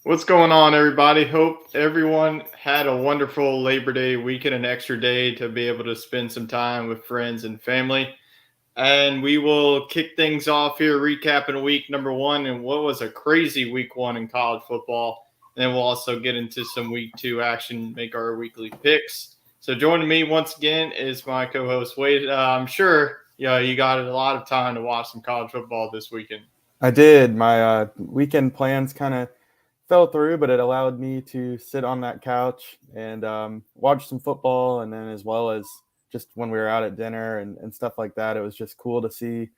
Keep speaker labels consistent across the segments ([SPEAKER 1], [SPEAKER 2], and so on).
[SPEAKER 1] What's going on, everybody? Hope everyone had a wonderful Labor Day weekend, an extra day to be able to spend some time with friends and family. And we will kick things off here, recapping week number one and what was a crazy week one in college football. And then we'll also get into some week two action, make our weekly picks. So joining me once again is my co-host Wade. I'm sure you got a lot of time to watch some college football this weekend.
[SPEAKER 2] I did. My weekend plans kind of fell through, but it allowed me to sit on that couch and watch some football. And then, as well as just when we were out at dinner and stuff like that, it was just cool to see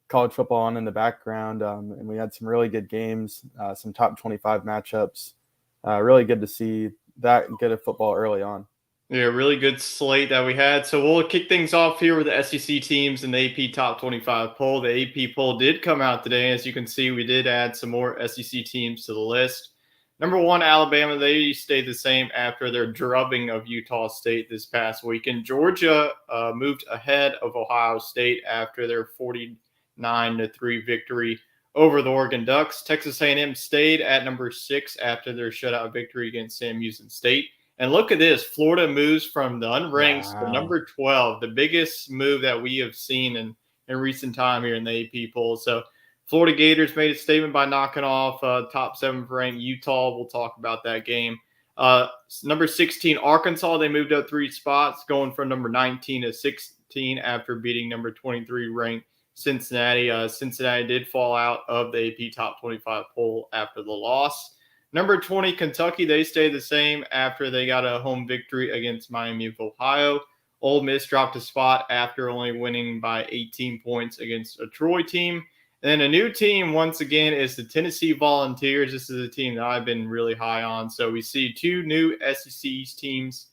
[SPEAKER 2] college football on in the background. And we had some really good games, some top 25 matchups. Really good to see that good of football early on.
[SPEAKER 1] Yeah, really good slate that we had. So we'll kick things off here with the SEC teams and the AP Top 25 poll. The AP poll did come out today. As you can see, we did add some more SEC teams to the list. Number one, Alabama, they stayed the same after their drubbing of Utah State this past weekend. Georgia moved ahead of Ohio State after their 49-3 victory over the Oregon Ducks. Texas A&M stayed at number 6 after their shutout victory against Sam Houston State. And look at this. Florida moves from the unranked to
[SPEAKER 2] Wow.
[SPEAKER 1] number 12, the biggest move that we have seen in recent time here in the AP poll. So Florida Gators made a statement by knocking off top 7 ranked Utah. We'll talk about that game. Number 16, Arkansas, they moved up 3 spots, going from number 19 to 16 after beating number 23 ranked Cincinnati. Cincinnati did fall out of the AP Top 25 poll after the loss. Number 20, Kentucky, they stayed the same after they got a home victory against Miami of Ohio. Ole Miss dropped a spot after only winning by 18 points against a Troy team. And then a new team, once again, is the Tennessee Volunteers. This is a team that I've been really high on. So we see 2 new SEC teams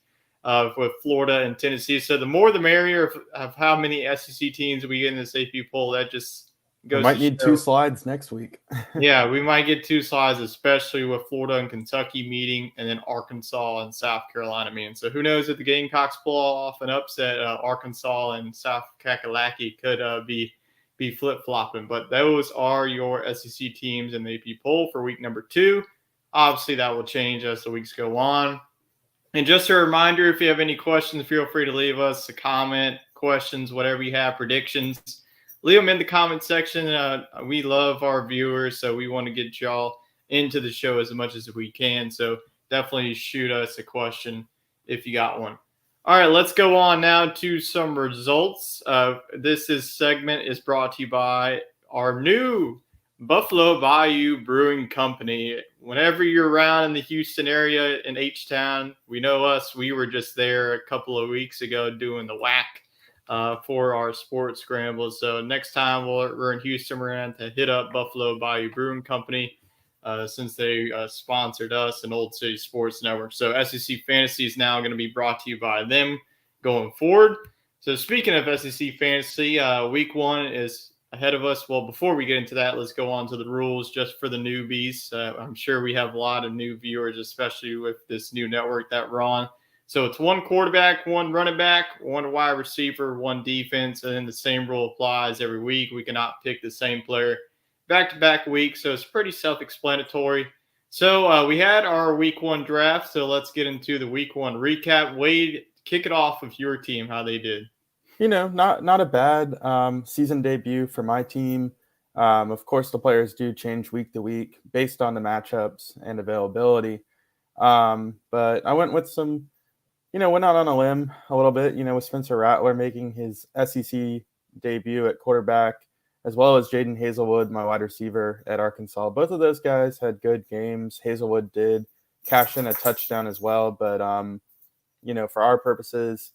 [SPEAKER 1] with Florida and Tennessee. So the more the merrier of how many SEC teams we get in this AP poll. That just
[SPEAKER 2] We
[SPEAKER 1] goes to
[SPEAKER 2] might need 2
[SPEAKER 1] show.
[SPEAKER 2] slides next week.
[SPEAKER 1] Yeah, we might get 2 slides, especially with Florida and Kentucky meeting, and then Arkansas and South Carolina meeting. So who knows if the Gamecocks pull off an upset, Arkansas and South Kakalaki could be flip flopping. But those are your SEC teams in the AP poll for week number 2. Obviously, that will change as the weeks go on. And just a reminder, if you have any questions, feel free to leave us a comment, questions, whatever you have, predictions. Leave them in the comment section. We love our viewers, so we want to get y'all into the show as much as we can. So definitely shoot us a question if you got one. All right, let's go on now to some results. This segment is brought to you by our new Buffalo Bayou Brewing Company. Whenever you're around in the Houston area in H-Town, we know us. We were just there a couple of weeks ago doing the whack for our sports scrambles. So next time we're in Houston, we're going to hit up Buffalo Bayou Brewing Company since they sponsored us and Old City Sports Network. So SEC Fantasy is now going to be brought to you by them going forward. So speaking of SEC Fantasy, week one is ahead of us. Well, before we get into that, let's go on to the rules just for the newbies. I'm sure we have a lot of new viewers, especially with this new network that we're on. So it's 1 quarterback, 1 running back, 1 wide receiver, 1 defense, and then the same rule applies every week. We cannot pick the same player back-to-back weeks, so it's pretty self-explanatory. So we had our week 1 draft, so let's get into the week 1 recap. Wade, kick it off with your team, how they did.
[SPEAKER 2] Not a bad season debut for my team. Of course, the players do change week to week based on the matchups and availability. But I went with some, went out on a limb a little bit, with Spencer Rattler making his SEC debut at quarterback, as well as Jaden Hazelwood, my wide receiver at Arkansas. Both of those guys had good games. Hazelwood did cash in a touchdown as well. But, for our purposes,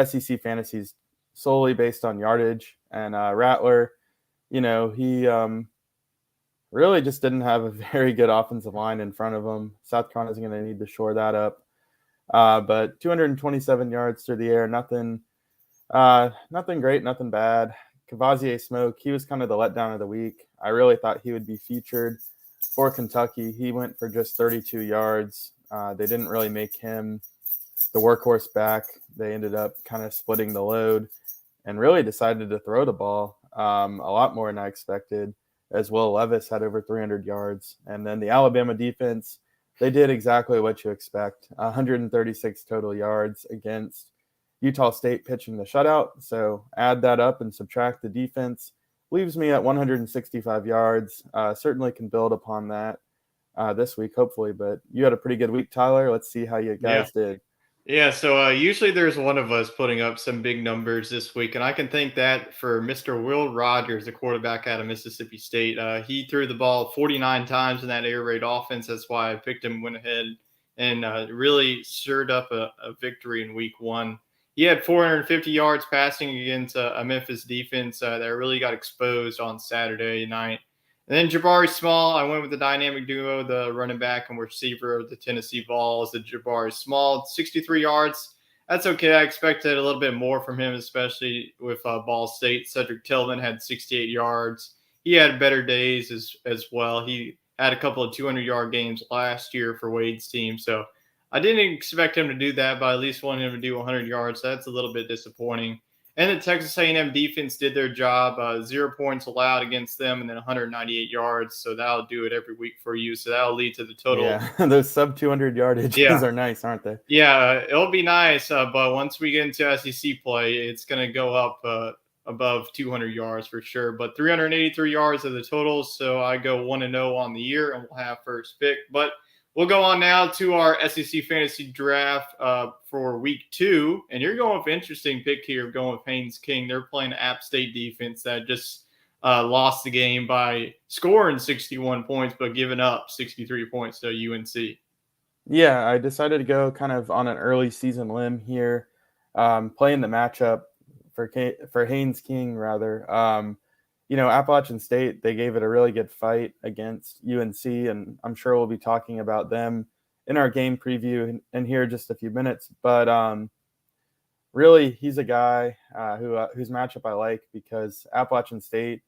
[SPEAKER 2] SEC Fantasy's solely based on yardage. And Rattler, he really just didn't have a very good offensive line in front of him. South Carolina's going to need to shore that up. But 227 yards through the air, nothing great, nothing bad. Cavazier Smoke, he was kind of the letdown of the week. I really thought he would be featured for Kentucky. He went for just 32 yards. They didn't really make him the workhorse back. They ended up kind of splitting the load and really decided to throw the ball a lot more than I expected, as Will Levis had over 300 yards. And then the Alabama defense, They did exactly what you expect. 136 total yards against Utah State pitching the shutout. So add that up and subtract the defense. Leaves me at 165 yards. Certainly can build upon that this week, hopefully. But you had a pretty good week, Tyler. Let's see how you
[SPEAKER 1] Yeah.
[SPEAKER 2] guys did.
[SPEAKER 1] Yeah, so usually there's one of us putting up some big numbers this week, and I can thank that for Mr. Will Rogers, the quarterback out of Mississippi State. He threw the ball 49 times in that air raid offense. That's why I picked him, went ahead and really stirred up a victory in week one. He had 450 yards passing against a Memphis defense that really got exposed on Saturday night. And then Jabari Small, I went with the dynamic duo, the running back and receiver of the Tennessee Vols, the Jabari Small, 63 yards. That's okay. I expected a little bit more from him, especially with Ball State. Cedric Tillman had 68 yards. He had better days as well. He had a couple of 200-yard games last year for Wade's team. So I didn't expect him to do that, but I at least wanted him to do 100 yards. So that's a little bit disappointing. And the Texas A&M defense did their job. 0 points allowed against them, and then 198 yards. So that'll do it every week for you. So that'll lead to the total.
[SPEAKER 2] Yeah, those sub 200 yardages
[SPEAKER 1] Yeah.
[SPEAKER 2] are nice, aren't they?
[SPEAKER 1] Yeah, it'll be nice. But once we get into SEC play, it's going to go up above 200 yards for sure. But 383 yards of the total. So I go 1-0 on the year, and we'll have first pick. But we'll go on now to our SEC fantasy draft for week 2. And you're going with an interesting pick here, going with Haynes King. They're playing App State defense that just lost the game by scoring 61 points, but giving up 63 points to UNC.
[SPEAKER 2] Yeah, I decided to go kind of on an early season limb here, playing the matchup for Haynes King rather. Appalachian State, they gave it a really good fight against UNC, and I'm sure we'll be talking about them in our game preview in here just a few minutes. But really, he's a guy whose matchup I like because Appalachian State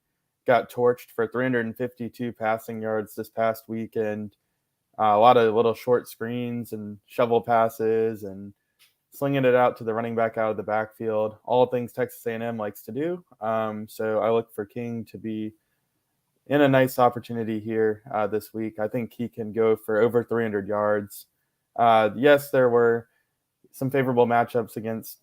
[SPEAKER 2] got torched for 352 passing yards this past weekend. A lot of little short screens and shovel passes and slinging it out to the running back out of the backfield, all things Texas A&M likes to do. So I look for King to be in a nice opportunity here this week. I think he can go for over 300 yards. Yes, there were some favorable matchups against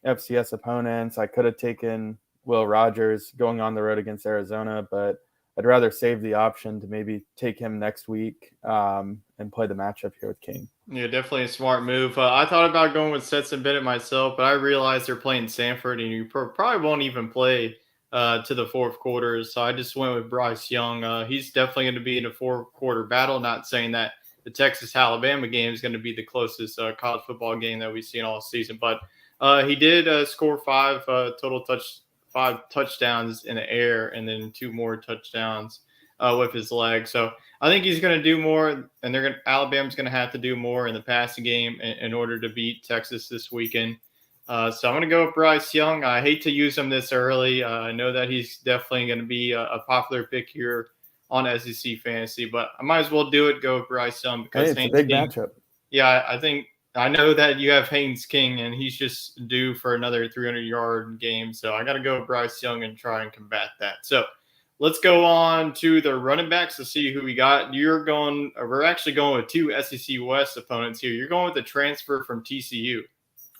[SPEAKER 2] FCS opponents. I could have taken Will Rogers going on the road against Arizona, but I'd rather save the option to maybe take him next week and play the matchup here with King.
[SPEAKER 1] Yeah, definitely a smart move. I thought about going with Stetson Bennett myself, but I realized they're playing Sanford, and you probably won't even play to the fourth quarter. So I just went with Bryce Young. He's definitely going to be in a fourth quarter battle. Not saying that the Texas-Alabama game is going to be the closest college football game that we've seen all season, but he did score 5 touchdowns in the air, and then 2 more touchdowns with his leg. So I think he's going to do more, and Alabama's going to have to do more in the passing game in order to beat Texas this weekend. So I'm going to go with Bryce Young. I hate to use him this early. I know that he's definitely going to be a popular pick here on SEC Fantasy, but I might as well do it. Go with Bryce Young because
[SPEAKER 2] it's a big matchup.
[SPEAKER 1] Yeah, I know that you have Haynes King, and he's just due for another 300-yard game. So I got to go with Bryce Young and try and combat that. So let's go on to the running backs to see who we got. We're actually going with 2 SEC West opponents here. You're going with the transfer from TCU.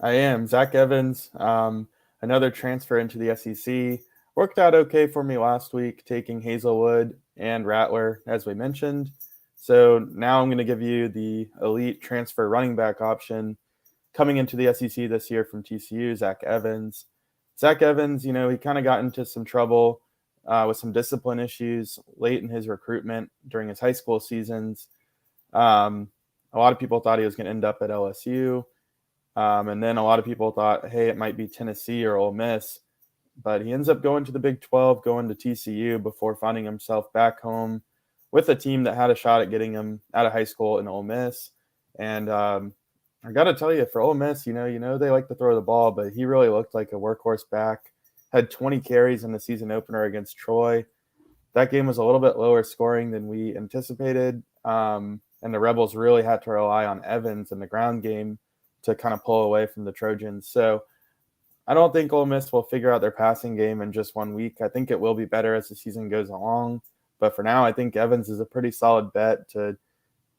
[SPEAKER 2] I am. Zach Evans, another transfer into the SEC. Worked out okay for me last week, taking Hazelwood and Rattler, as we mentioned. So now I'm going to give you the elite transfer running back option coming into the SEC this year from TCU, Zach Evans. Zach Evans, he kind of got into some trouble with some discipline issues late in his recruitment during his high school seasons. A lot of people thought he was going to end up at LSU. And then a lot of people thought, hey, it might be Tennessee or Ole Miss. But he ends up going to the Big 12, going to TCU before finding himself back home with a team that had a shot at getting him out of high school in Ole Miss. And I got to tell you, for Ole Miss, they like to throw the ball, but he really looked like a workhorse back. Had 20 carries in the season opener against Troy. That game was a little bit lower scoring than we anticipated. And the Rebels really had to rely on Evans in the ground game to kind of pull away from the Trojans. So I don't think Ole Miss will figure out their passing game in just 1 week. I think it will be better as the season goes along. But for now, I think Evans is a pretty solid bet to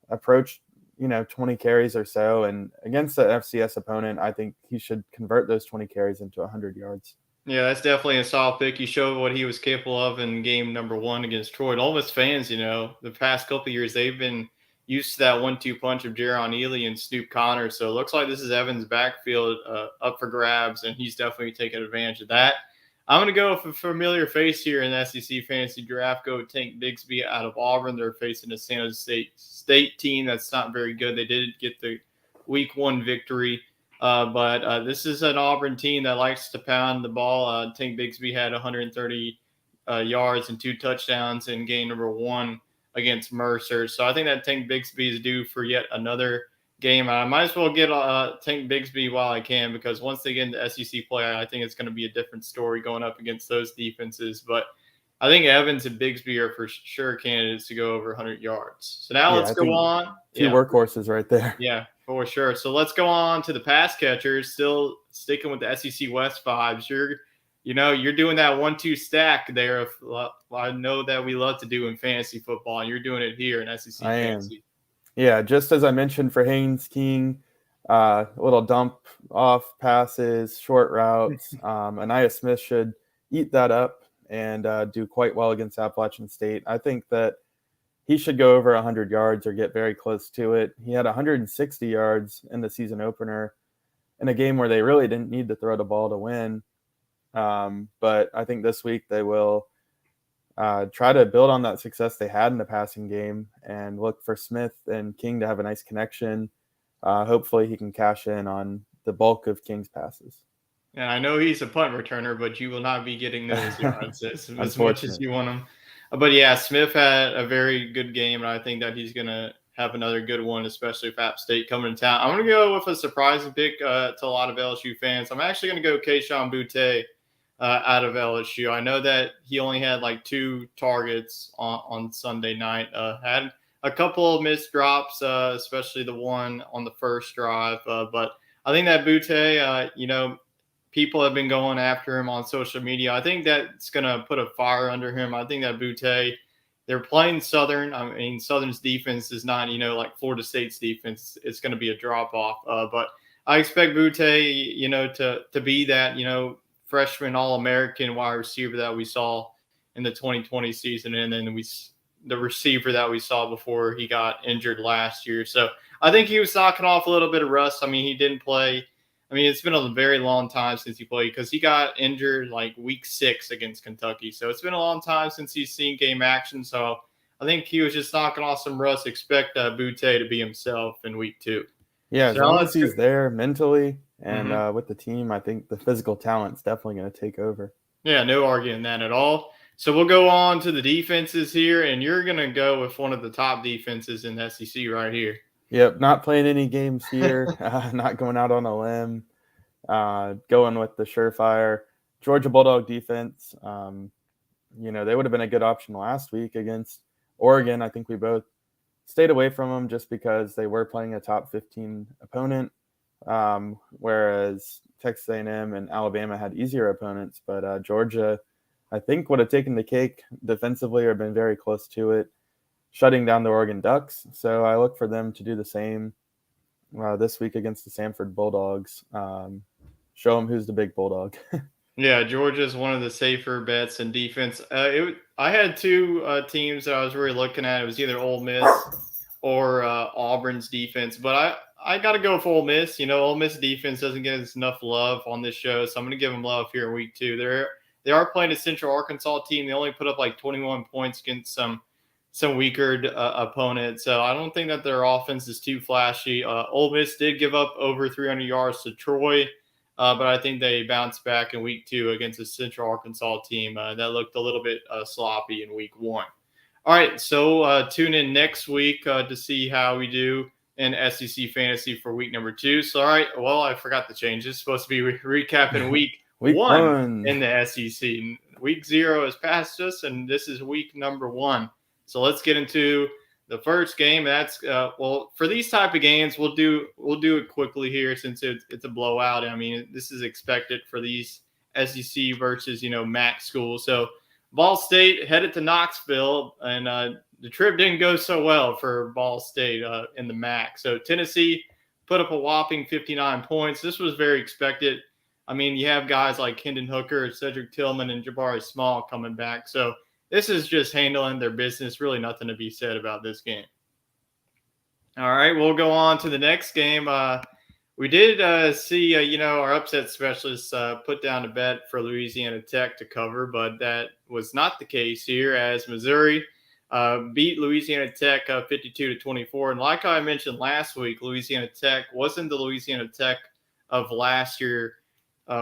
[SPEAKER 2] approach 20 carries or so. And against the FCS opponent, I think he should convert those 20 carries into 100 yards.
[SPEAKER 1] Yeah, that's definitely a solid pick. He showed what he was capable of in game number 1 against Troy. And Ole Miss fans, the past couple of years, they've been used to that 1-2 punch of Jaron Ely and Snoop Connor. So it looks like this is Evans' backfield up for grabs, and he's definitely taking advantage of that. I'm going to go with a familiar face here in the SEC Fantasy Draft. Go with Tank Bigsby out of Auburn. They're facing a San Jose State team that's not very good. They did get the Week 1 victory. But this is an Auburn team that likes to pound the ball. Tank Bigsby had 130 yards and 2 touchdowns in game number 1 against Mercer. So I think that Tank Bigsby is due for yet another game. I might as well get Tank Bigsby while I can, because once they get into SEC play, I think it's going to be a different story going up against those defenses. But I think Evans and Bigsby are for sure candidates to go over 100 yards. So now let's go on.
[SPEAKER 2] Two workhorses right there.
[SPEAKER 1] Yeah, for sure. So let's go on to the pass catchers. Still sticking with the SEC West vibes. You're doing that 1-2 stack there. I know that we love to do in fantasy football, and you're doing it here in SEC Fantasy.
[SPEAKER 2] Yeah, just as I mentioned for Haynes King, little dump off passes, short routes. Anaya Smith should eat that up and do quite well against Appalachian State. I think that he should go over 100 yards or get very close to it. He had 160 yards in the season opener in a game where they really didn't need to throw the ball to win. But I think this week they will try to build on that success they had in the passing game and look for Smith and King to have a nice connection. Hopefully he can cash in on the bulk of King's passes.
[SPEAKER 1] And I know he's a punt returner, but you will not be getting those yards as much as you want them. But yeah, Smith had a very good game, and I think that he's going to have another good one, especially if App State coming to town. I'm going to go with a surprising pick to a lot of LSU fans. I'm actually going to go Kayshon Boutte out of LSU. I know that he only had like 2 targets on Sunday night. Had a couple of missed drops, especially the one on the first drive. But I think that Boutte, people have been going after him on social media. I think that's going to put a fire under him. I think that Boutte, they're playing Southern. I mean, Southern's defense is not, like Florida State's defense. It's going to be a drop-off. But I expect Boutte, to be that, freshman All-American wide receiver that we saw in the 2020 season, and then the receiver that we saw before he got injured last year. So I think he was knocking off a little bit of rust. I mean, he didn't play. I mean, it's been a very long time since he played, because he got injured like week 6 against Kentucky. So it's been a long time since he's seen game action. So I think he was just knocking off some rust. Expect Boutte to be himself in week 2.
[SPEAKER 2] Yeah, as long as he's there mentally and with the team, I think the physical talent's definitely going to take over.
[SPEAKER 1] Yeah, no arguing that at all. So we'll go on to the defenses here, and you're going to go with one of the top defenses in the SEC right here.
[SPEAKER 2] Yep, not playing any games here, not going out on a limb, going with the surefire Georgia Bulldog defense. They would have been a good option last week against Oregon. I think we both stayed away from them just because they were playing a top 15 opponent, whereas Texas A&M and Alabama had easier opponents. But Georgia, I think, would have taken the cake defensively or been very close to it, shutting down the Oregon Ducks. So I look for them to do the same this week against the Samford Bulldogs. Show them who's the big Bulldog.
[SPEAKER 1] Yeah, Georgia's one of the safer bets in defense. I had 2 teams that I was really looking at. It was either Ole Miss or Auburn's defense. But I got to go for Ole Miss. Ole Miss defense doesn't get us enough love on this show, so I'm going to give them love here in week 2. They are playing a Central Arkansas team. They only put up like 21 points against some weaker opponent. So I don't think that their offense is too flashy. Ole Miss did give up over 300 yards to Troy, but I think they bounced back in week 2 against a Central Arkansas team that looked a little bit sloppy in week 1. All right, so tune in next week to see how we do in SEC Fantasy for week number 2. So, all right, well, I forgot the change. It's supposed to be recapping week 1 in the SEC. Week 0 has passed us, and this is week number 1. So let's get into the first game. That's for these type of games, we'll do it quickly here since it's a blowout. I mean, this is expected for these SEC versus MAC schools. So Ball State headed to Knoxville, and the trip didn't go so well for Ball State in the MAC. So Tennessee put up a whopping 59 points. This was very expected. I mean, you have guys like Hendon Hooker, Cedric Tillman, and Jabari Small coming back. So this is just handling their business. Really nothing to be said about this game. All right, we'll go on to the next game. We did see, our upset specialists put down a bet for Louisiana Tech to cover, but that was not the case here as Missouri beat Louisiana Tech 52-24. And like I mentioned last week, Louisiana Tech wasn't the Louisiana Tech of last year.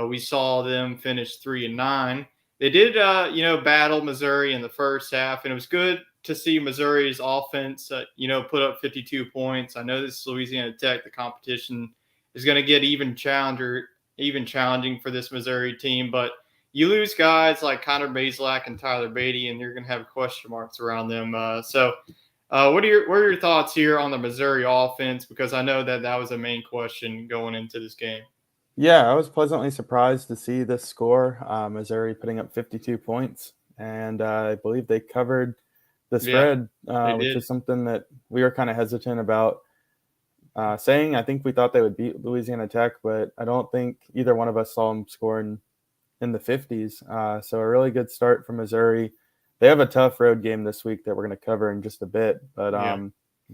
[SPEAKER 1] We saw them finish 3-9. They did, battle Missouri in the first half, and it was good to see Missouri's offense, put up 52 points. I know this is Louisiana Tech. The competition is going to get even challenging for this Missouri team. But you lose guys like Connor Bazelak and Tyler Beatty, and you're going to have question marks around them. What are your thoughts here on the Missouri offense? Because I know that was a main question going into this game.
[SPEAKER 2] Yeah, I was pleasantly surprised to see this score. Missouri putting up 52 points, and I believe they covered the spread, which is something that we were kind of hesitant about saying. I think we thought they would beat Louisiana Tech, but I don't think either one of us saw them score in the 50s. So a really good start for Missouri. They have a tough road game this week that we're going to cover in just a bit, but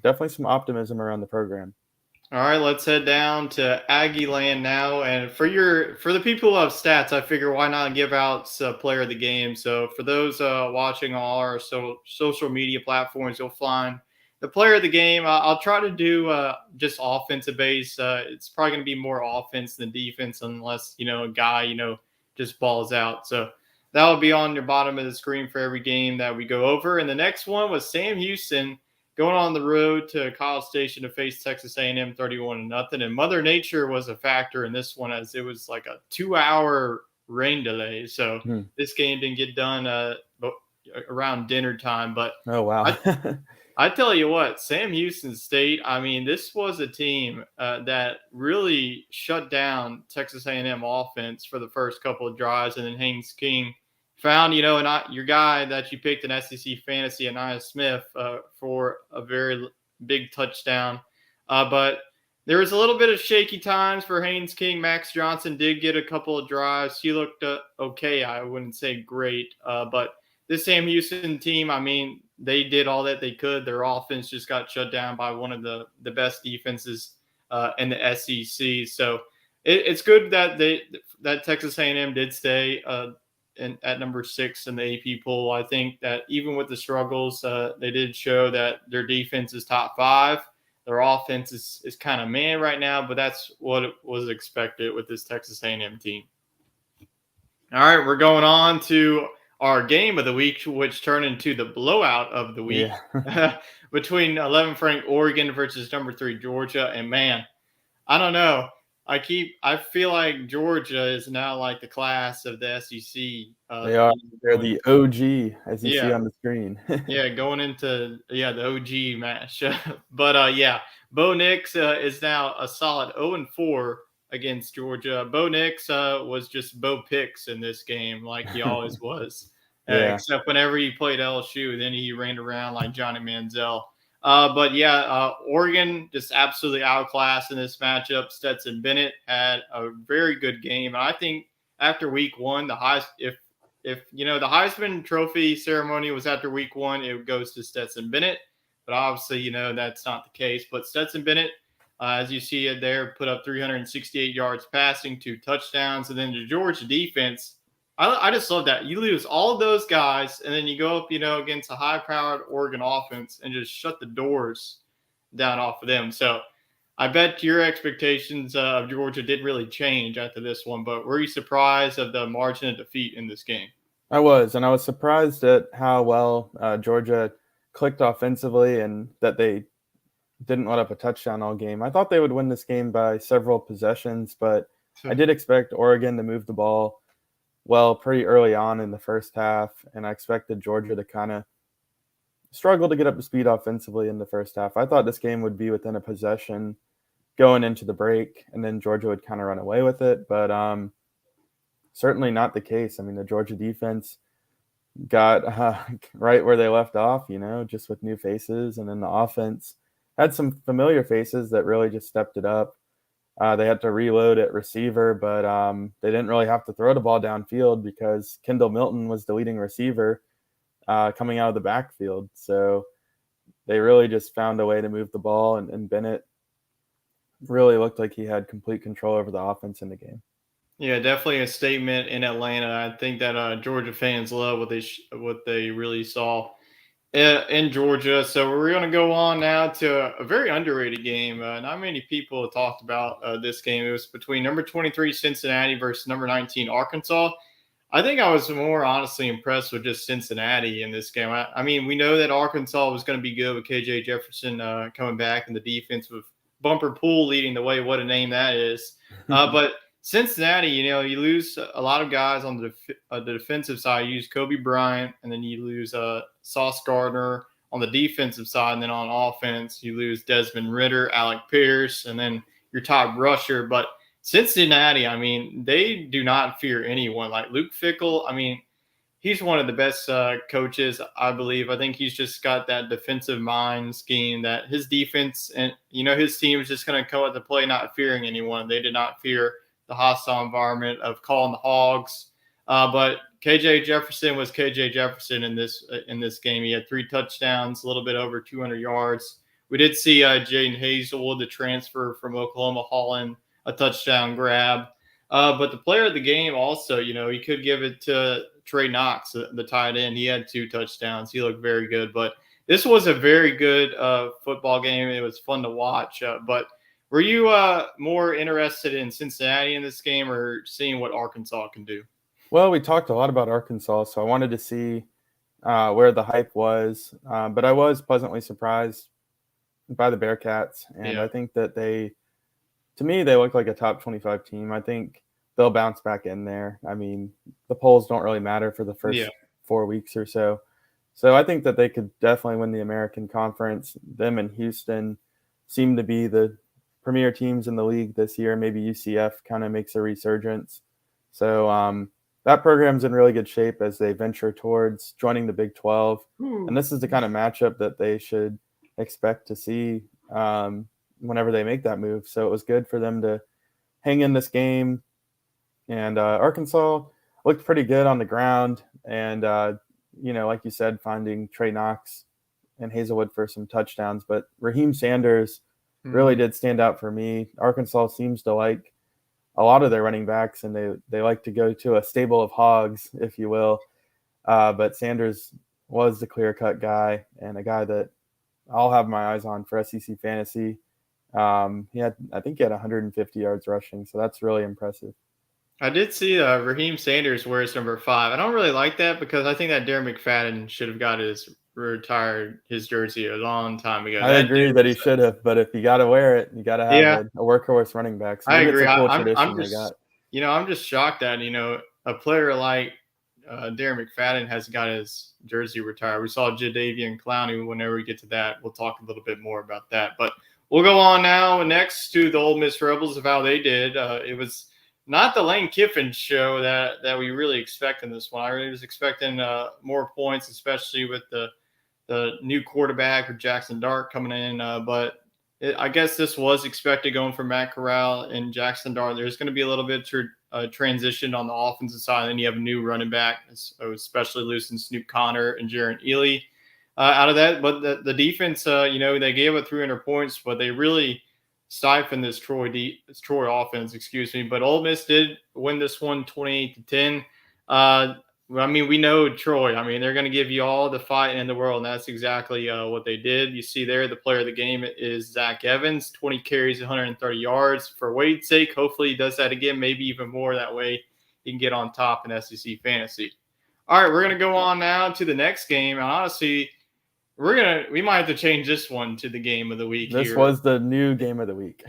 [SPEAKER 2] definitely some optimism around the program.
[SPEAKER 1] All right, let's head down to Aggie Land now. And for the people who have stats, I figure why not give out player of the game. So for those watching all our social media platforms, you'll find the player of the game. I'll try to do just offensive base. It's probably going to be more offense than defense unless, a guy, just balls out. So that will be on your bottom of the screen for every game that we go over. And the next one was Sam Houston going on the road to College Station to face Texas A&M 31-0. And Mother Nature was a factor in this one as it was like a 2-hour rain delay. So this game didn't get done around dinner time. But
[SPEAKER 2] oh, wow.
[SPEAKER 1] I tell you what, Sam Houston State, I mean, this was a team that really shut down Texas A&M offense for the first couple of drives. And then Haynes King found, your guy that you picked in SEC Fantasy, Anaya Smith, for a very big touchdown. But there was a little bit of shaky times for Haynes King. Max Johnson did get a couple of drives. He looked okay. I wouldn't say great. But this Sam Houston team, I mean, they did all that they could. Their offense just got shut down by one of the best defenses in the SEC. So it's good that Texas A&M did stay at number 6 in the AP poll. I think that even with the struggles, they did show that their defense is top 5. Their offense is kind of man right now, but that's what was expected with this Texas A&M team. All right, we're going on to our game of the week, which turned into the blowout of the week between 11th ranked Oregon versus number 3 Georgia. And man, I don't know. I feel like Georgia is now like the class of the SEC.
[SPEAKER 2] They are. They're the OG, as you see on the screen.
[SPEAKER 1] Going into the OG match. But Bo Nix is now a solid 0-4 against Georgia. Bo Nix was just Bo Picks in this game, like he always was. Except whenever he played LSU, then he ran around like Johnny Manziel. Oregon just absolutely outclassed in this matchup. Stetson Bennett had a very good game. And I think after week 1, if the Heisman Trophy ceremony was after week 1, it goes to Stetson Bennett. But obviously, that's not the case. But Stetson Bennett, as you see it there, put up 368 yards passing, 2 touchdowns. And then the Georgia defense, I just love that. You lose all of those guys, and then you go up, against a high-powered Oregon offense and just shut the doors down off of them. So I bet your expectations of Georgia didn't really change after this one, but were you surprised of the margin of defeat in this game?
[SPEAKER 2] I was, and I was surprised at how well Georgia clicked offensively and that they didn't let up a touchdown all game. I thought they would win this game by several possessions, but I did expect Oregon to move the ball pretty early on in the first half, and I expected Georgia to kind of struggle to get up to speed offensively in the first half. I thought this game would be within a possession going into the break, and then Georgia would kind of run away with it, but certainly not the case. I mean, the Georgia defense got right where they left off, just with new faces. And then the offense had some familiar faces that really just stepped it up. They had to reload at receiver, but they didn't really have to throw the ball downfield because Kendall Milton was the leading receiver coming out of the backfield. So they really just found a way to move the ball, and Bennett really looked like he had complete control over the offense in the game.
[SPEAKER 1] Yeah, definitely a statement in Atlanta. I think that Georgia fans love what they really saw in Georgia. So we're going to go on now to a very underrated game. Not many people have talked about this game. It was between number 23 Cincinnati versus number 19 Arkansas. I think I was more honestly impressed with just Cincinnati in this game. I mean, we know that Arkansas was going to be good with KJ Jefferson coming back and the defense with Bumper Pool leading the way. What a name that is. But Cincinnati, you lose a lot of guys on the defensive side. You use Kobe Bryant, and then you lose Sauce Gardner on the defensive side. And then on offense, you lose Desmond Ritter, Alec Pierce, and then your top rusher. But Cincinnati, I mean, they do not fear anyone. Like Luke Fickell, I mean, he's one of the best coaches, I believe. I think he's just got that defensive mind scheme that his defense and, his team is just going to come at the play not fearing anyone. They did not fear the hostile environment of calling the hogs. But KJ Jefferson was KJ Jefferson in this game. He had 3 touchdowns, a little bit over 200 yards. We did see Jaden Hazelwood, the transfer from Oklahoma, haul a touchdown grab. But the player of the game also, he could give it to Trey Knox, the tight end. He had 2 touchdowns. He looked very good. But this was a very good football game. It was fun to watch. But were you more interested in Cincinnati in this game or seeing what Arkansas can do?
[SPEAKER 2] Well, we talked a lot about Arkansas, so I wanted to see where the hype was. But I was pleasantly surprised by the Bearcats. And
[SPEAKER 1] Yeah.
[SPEAKER 2] I think that to me, they look like a top 25 team. I think they'll bounce back in there. I mean, the polls don't really matter for the first 4 weeks or so. So I think that they could definitely win the American Conference. Them and Houston seem to be the premier teams in the league this year. Maybe UCF kind of makes a resurgence. So that program's in really good shape as they venture towards joining the Big 12. And this is the kind of matchup that they should expect to see whenever they make that move. So it was good for them to hang in this game. And Arkansas looked pretty good on the ground. And, like you said, finding Trey Knox and Hazelwood for some touchdowns. But Raheem Sanders really did stand out for me. Arkansas seems to like a lot of their running backs, and they like to go to a stable of hogs, if you will. But Sanders was the clear-cut guy and a guy that I'll have my eyes on for SEC fantasy. I think he had 150 yards rushing, so that's really impressive.
[SPEAKER 1] I did see Raheem Sanders wears number 5. I don't really like that because I think that Darren McFadden should have got retired his jersey a long time ago.
[SPEAKER 2] I agree that he should have, but if you got to wear it, you got to have a workhorse running back. So
[SPEAKER 1] I agree.
[SPEAKER 2] It's a cool tradition they got.
[SPEAKER 1] I'm just shocked that a player like Darren McFadden has got his jersey retired. We saw Jadeveon Clowney. Whenever we get to that, we'll talk a little bit more about that. But we'll go on now next to the Ole Miss Rebels of how they did. It was not the Lane Kiffin show that we really expect in this one. I really was expecting more points, especially with the new quarterback or Jackson Dart coming in. But I guess this was expected going from Matt Corral and Jackson Dart. There's going to be a little bit of transition on the offensive side. And then you have a new running back, especially losing Snoop Connor and Jaron Ely out of that. But the defense, they gave up 300 points, but they really stifling this Troy offense, But Ole Miss did win this one 28-10. I mean, we know Troy. I mean, they're going to give you all the fight in the world, and that's exactly what they did. You see there, the player of the game is Zach Evans, 20 carries, 130 yards. For Wade's sake, hopefully he does that again, maybe even more. That way he can get on top in SEC fantasy. All right, we're going to go on now to the next game. And honestly, we might have to change this one to the game of the week.
[SPEAKER 2] This was the new game of the week.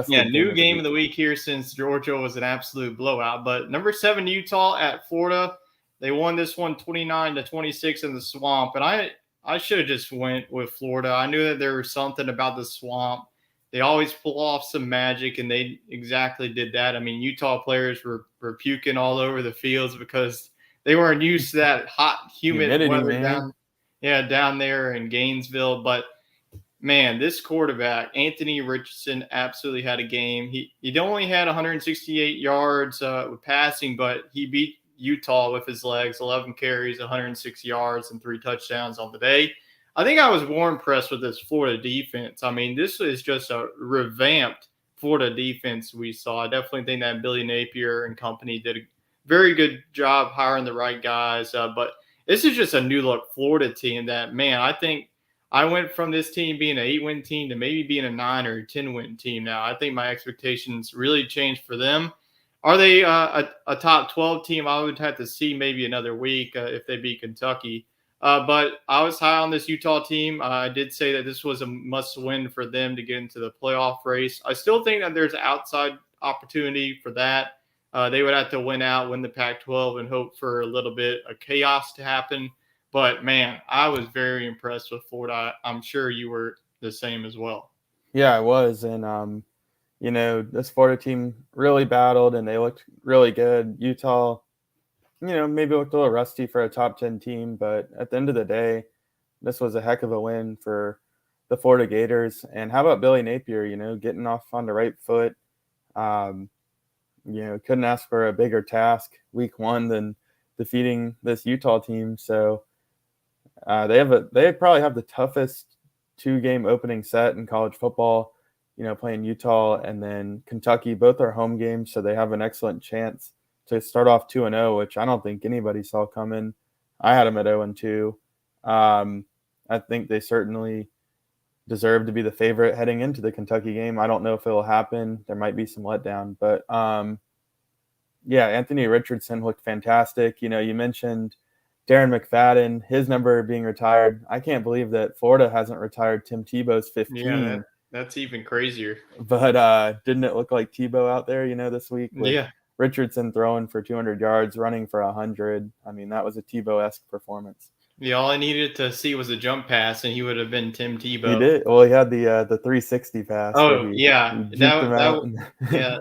[SPEAKER 1] New game of the week here since Georgia was an absolute blowout. But number 7 Utah at Florida, they won this one 29-26 in the Swamp. And I should have just went with Florida. I knew that there was something about the Swamp. They always pull off some magic, and they exactly did that. I mean, Utah players were puking all over the fields because they weren't used to that hot, humid
[SPEAKER 2] Humidity,
[SPEAKER 1] weather
[SPEAKER 2] man.
[SPEAKER 1] down there in Gainesville. But man, this quarterback, Anthony Richardson, absolutely had a game. He only had 168 yards with passing, but he beat Utah with his legs, 11 carries, 106 yards, and 3 touchdowns on the day. I think I was more impressed with this Florida defense. I mean, this is just a revamped Florida defense we saw. I definitely think that Billy Napier and company did a very good job hiring the right guys. But this is just a new look Florida team that, man, I think I went from this team being an 8-win team to maybe being a 9 or 10-win team now. I think my expectations really changed for them. Are they a top 12 team? I would have to see maybe another week if they beat Kentucky. But I was high on this Utah team. I did say that this was a must win for them to get into the playoff race. I still think that there's an outside opportunity for that. They would have to win the Pac 12 and hope for a little bit of chaos to happen. But man, I was very impressed with Florida. I'm sure you were the same as well.
[SPEAKER 2] Yeah, I was. And, this Florida team really battled and they looked really good. Utah, maybe looked a little rusty for a top 10 team, but at the end of the day, this was a heck of a win for the Florida Gators. And how about Billy Napier, getting off on the right foot? Couldn't ask for a bigger task week one than defeating this Utah team. So they probably have the toughest 2-game opening set in college football, playing Utah and then Kentucky. Both are home games, so they have an excellent chance to start off 2-0, which I don't think anybody saw coming. I had them at 0-2. I think they certainly deserve to be the favorite heading into the Kentucky game. I don't know if it'll happen. There might be some letdown, but Anthony Richardson looked fantastic. You mentioned Darren McFadden, his number being retired. I can't believe that Florida hasn't retired Tim Tebow's 15.
[SPEAKER 1] Yeah, that's even crazier.
[SPEAKER 2] But didn't it look like Tebow out there, this week with
[SPEAKER 1] Yeah.
[SPEAKER 2] Richardson throwing for 200 yards, running for 100? I mean, that was a Tebow-esque performance.
[SPEAKER 1] Yeah, all I needed to see was a jump pass, and he would have been Tim Tebow.
[SPEAKER 2] He did. Well, he had the 360 pass.
[SPEAKER 1] Oh,
[SPEAKER 2] he
[SPEAKER 1] yeah.
[SPEAKER 2] juked him out.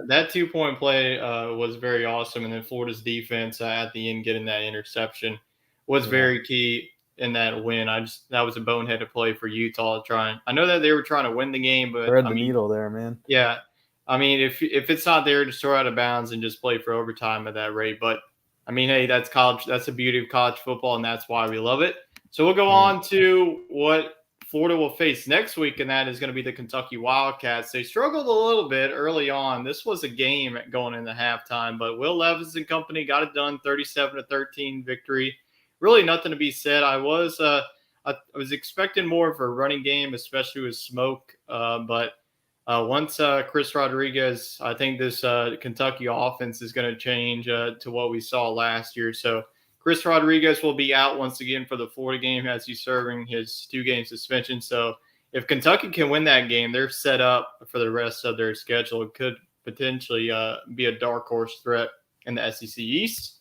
[SPEAKER 1] That 2-point play was very awesome. And then Florida's defense at the end getting that interception was very key in that win. That was a boneheaded play for Utah trying. I know that they were trying to win the game, but
[SPEAKER 2] thread the needle there, man.
[SPEAKER 1] Yeah. I mean, if it's not there, just throw out of bounds and just play for overtime at that rate. But I mean, hey, that's college. That's the beauty of college football, and that's why we love it. So we'll go on to what Florida will face next week, and that is going to be the Kentucky Wildcats. They struggled a little bit early on. This was a game going into halftime, but Will Levis and company got it done, 37-13 victory. Really nothing to be said. I was expecting more of a running game, especially with Smoke, but once Chris Rodriguez, I think this Kentucky offense is going to change to what we saw last year. So Chris Rodriguez will be out once again for the Florida game as he's serving his 2-game suspension. So if Kentucky can win that game, they're set up for the rest of their schedule. It could potentially be a dark horse threat in the SEC East.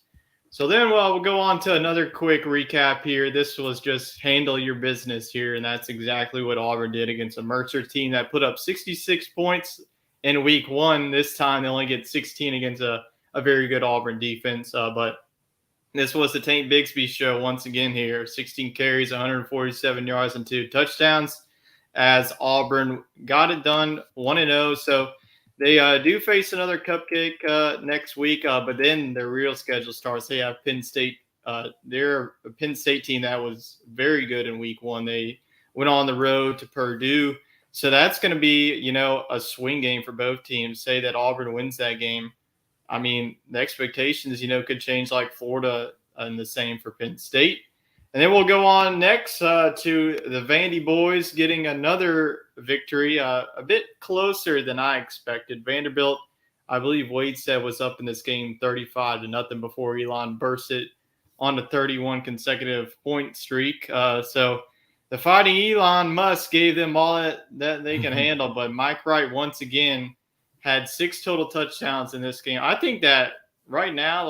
[SPEAKER 1] So then we'll go on to another quick recap here. This was just handle your business here, and that's exactly what Auburn did against a Mercer team that put up 66 points in week one. This time they only get 16 against a very good Auburn defense. But this was the Tank Bigsby show once again here. 16 carries, 147 yards, and 2 touchdowns as Auburn got it done 1-0. So they do face another cupcake next week, but then their real schedule starts. They have Penn State. They're a Penn State team that was very good in week one. They went on the road to Purdue. So that's going to be, a swing game for both teams. Say that Auburn wins that game. I mean, the expectations, could change like Florida and the same for Penn State. And then we'll go on next to the Vandy boys getting another victory, a bit closer than I expected. Vanderbilt, I believe Wade said, was up in this game 35-0 before Elon burst it on a 31 consecutive point streak. So the Fighting Elon Musk gave them all that they can handle. But Mike Wright, once again, had 6 total touchdowns in this game. I think that right now,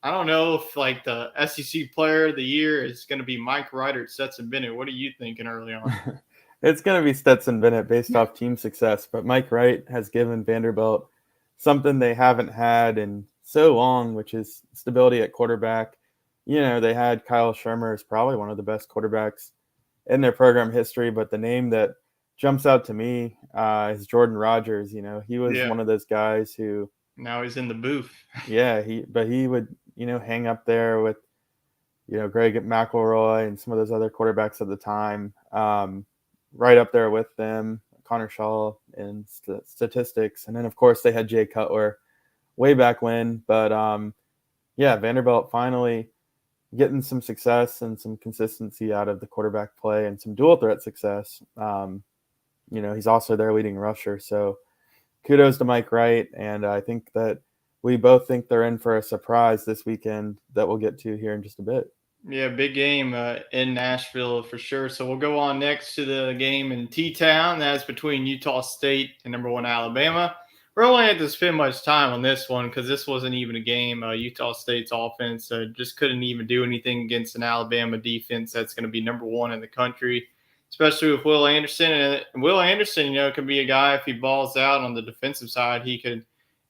[SPEAKER 1] I don't know if the SEC player of the year is going to be Mike Wright or Stetson Bennett. What are you thinking early on?
[SPEAKER 2] It's going to be Stetson Bennett based off team success, but Mike Wright has given Vanderbilt something they haven't had in so long, which is stability at quarterback. they had Kyle Shermer as probably one of the best quarterbacks in their program history, but the name that jumps out to me is Jordan Rodgers. He was
[SPEAKER 1] Yeah.
[SPEAKER 2] one of those guys who,
[SPEAKER 1] Now he's in the booth.
[SPEAKER 2] yeah, he would, hang up there with, Greg McElroy and some of those other quarterbacks at the time, right up there with them, Connor Shaw in statistics. And then, of course, they had Jay Cutler way back when. But, yeah, Vanderbilt finally getting some success and some consistency out of the quarterback play and some dual threat success. He's also their leading rusher. So kudos to Mike Wright. And I think that we both think they're in for a surprise this weekend that we'll get to here in just a bit.
[SPEAKER 1] Yeah, big game in Nashville for sure. So we'll go on next to the game in T-Town. That's between Utah State and number 1 Alabama. We're only had to spend much time on this one because this wasn't even a game. Utah State's offense just couldn't even do anything against an Alabama defense that's going to be number 1 in the country, especially with Will Anderson. And Will Anderson, could be a guy, if he balls out on the defensive side, he could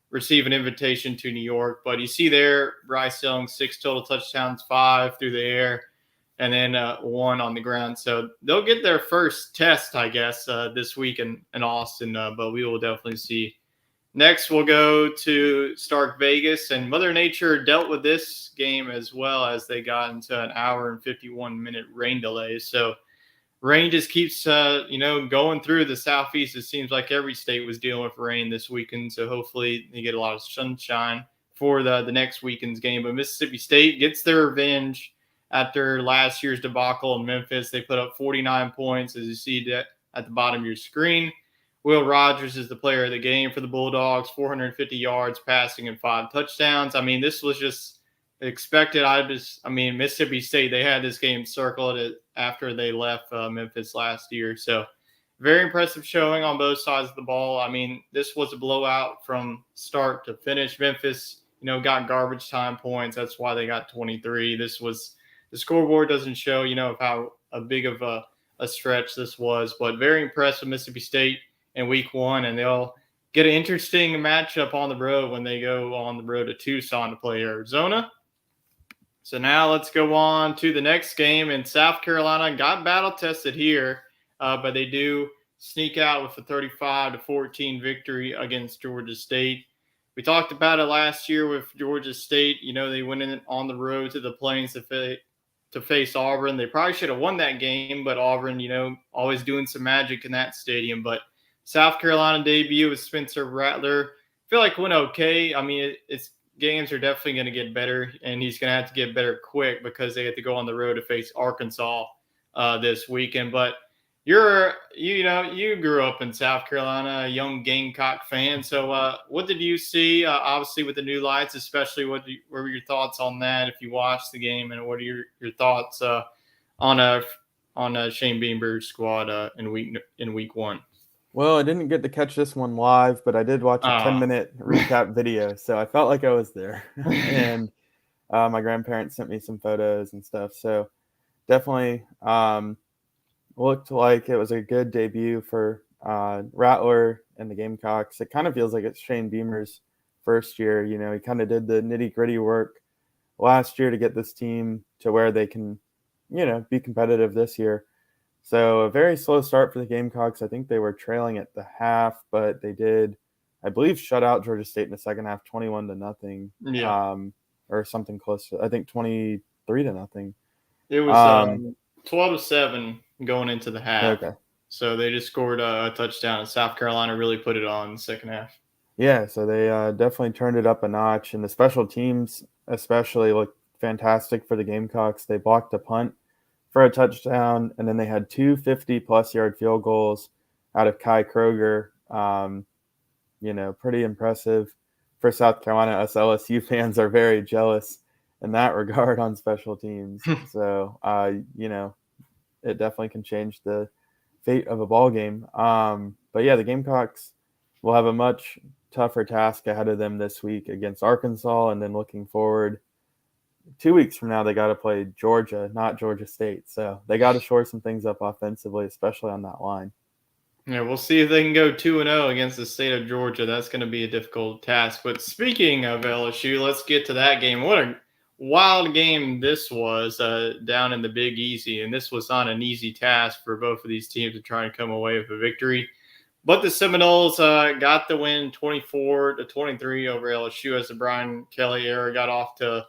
[SPEAKER 1] receive an invitation to New York. But you see there, Bryce Young, 6 total touchdowns, 5 through the air, and then 1 on the ground. So they'll get their first test, I guess, this week in Austin, but we will definitely see. Next, we'll go to Stark Vegas, and Mother Nature dealt with this game as well as they got into an hour and 51-minute rain delay. So rain just keeps, going through the Southeast. It seems like every state was dealing with rain this weekend. So hopefully they get a lot of sunshine for the next weekend's game. But Mississippi State gets their revenge after last year's debacle in Memphis. They put up 49 points, as you see at the bottom of your screen. Will Rogers is the player of the game for the Bulldogs, 450 yards passing and 5 touchdowns. I mean, this was just expected. Mississippi State, they had this game circled after they left Memphis last year. So very impressive showing on both sides of the ball. I mean, this was a blowout from start to finish. Memphis, got garbage time points. That's why they got 23. The scoreboard doesn't show, how big of a stretch this was, but very impressed with Mississippi State in week 1. And they'll get an interesting matchup on the road when they go on the road to Tucson to play Arizona. So now let's go on to the next game. In South Carolina got battle tested here, but they do sneak out with a 35-14 victory against Georgia State. We talked about it last year with Georgia State. They went in on the road to the Plains to face Auburn. They probably should have won that game, but Auburn, always doing some magic in that stadium. But South Carolina debut with Spencer Rattler, I feel like went okay. I mean, it's games are definitely going to get better, and he's going to have to get better quick because they have to go on the road to face Arkansas this weekend. But you grew up in South Carolina, a young Gamecock fan. So what did you see, obviously, with the new lights, especially what were your thoughts on that if you watched the game, and what are your thoughts on Shane Beamer's squad in week 1?
[SPEAKER 2] Well, I didn't get to catch this one live, but I did watch a 10-minute recap video, so I felt like I was there. And my grandparents sent me some photos and stuff, so definitely looked like it was a good debut for Rattler and the Gamecocks. It kind of feels like it's Shane Beamer's first year. He kind of did the nitty-gritty work last year to get this team to where they can, be competitive this year. So a very slow start for the Gamecocks. I think they were trailing at the half, but they did, I believe, shut out Georgia State in the second half, 21-0.
[SPEAKER 1] Yeah.
[SPEAKER 2] Or something close to, I think, 23-0.
[SPEAKER 1] It was 12-7 going into the half.
[SPEAKER 2] Okay.
[SPEAKER 1] So they just scored a touchdown, and South Carolina really put it on in the second half.
[SPEAKER 2] Yeah, so they definitely turned it up a notch, and the special teams especially looked fantastic for the Gamecocks. They blocked a punt for a touchdown, and then they had 2 50-plus yard field goals out of Kai Kroger. Pretty impressive for South Carolina. Us LSU fans are very jealous in that regard on special teams. So, it definitely can change the fate of a ball game. But yeah, the Gamecocks will have a much tougher task ahead of them this week against Arkansas, and then looking forward 2 weeks from now, they got to play Georgia, not Georgia State. So they got to shore some things up offensively, especially on that line.
[SPEAKER 1] Yeah, we'll see if they can go 2-0 against the state of Georgia. That's going to be a difficult task. But speaking of LSU, let's get to that game. What wild game this was down in the Big Easy, and this was not an easy task for both of these teams to try and come away with a victory. But the Seminoles got the win 24-23 over LSU as the Brian Kelly era got off to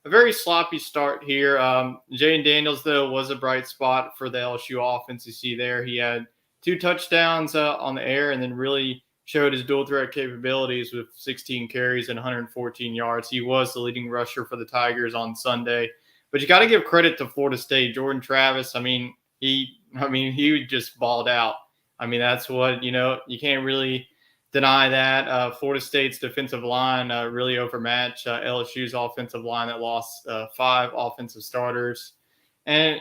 [SPEAKER 1] a very sloppy start here. Jaden Daniels, though, was a bright spot for the LSU offense. You see there, he had 2 touchdowns on the air and then really showed his dual threat capabilities with 16 carries and 114 yards. He was the leading rusher for the Tigers on Sunday. But you got to give credit to Florida State. Jordan Travis, he just balled out. I mean, that's what, you can't really deny that. Florida State's defensive line really overmatched LSU's offensive line that lost 5 offensive starters. And,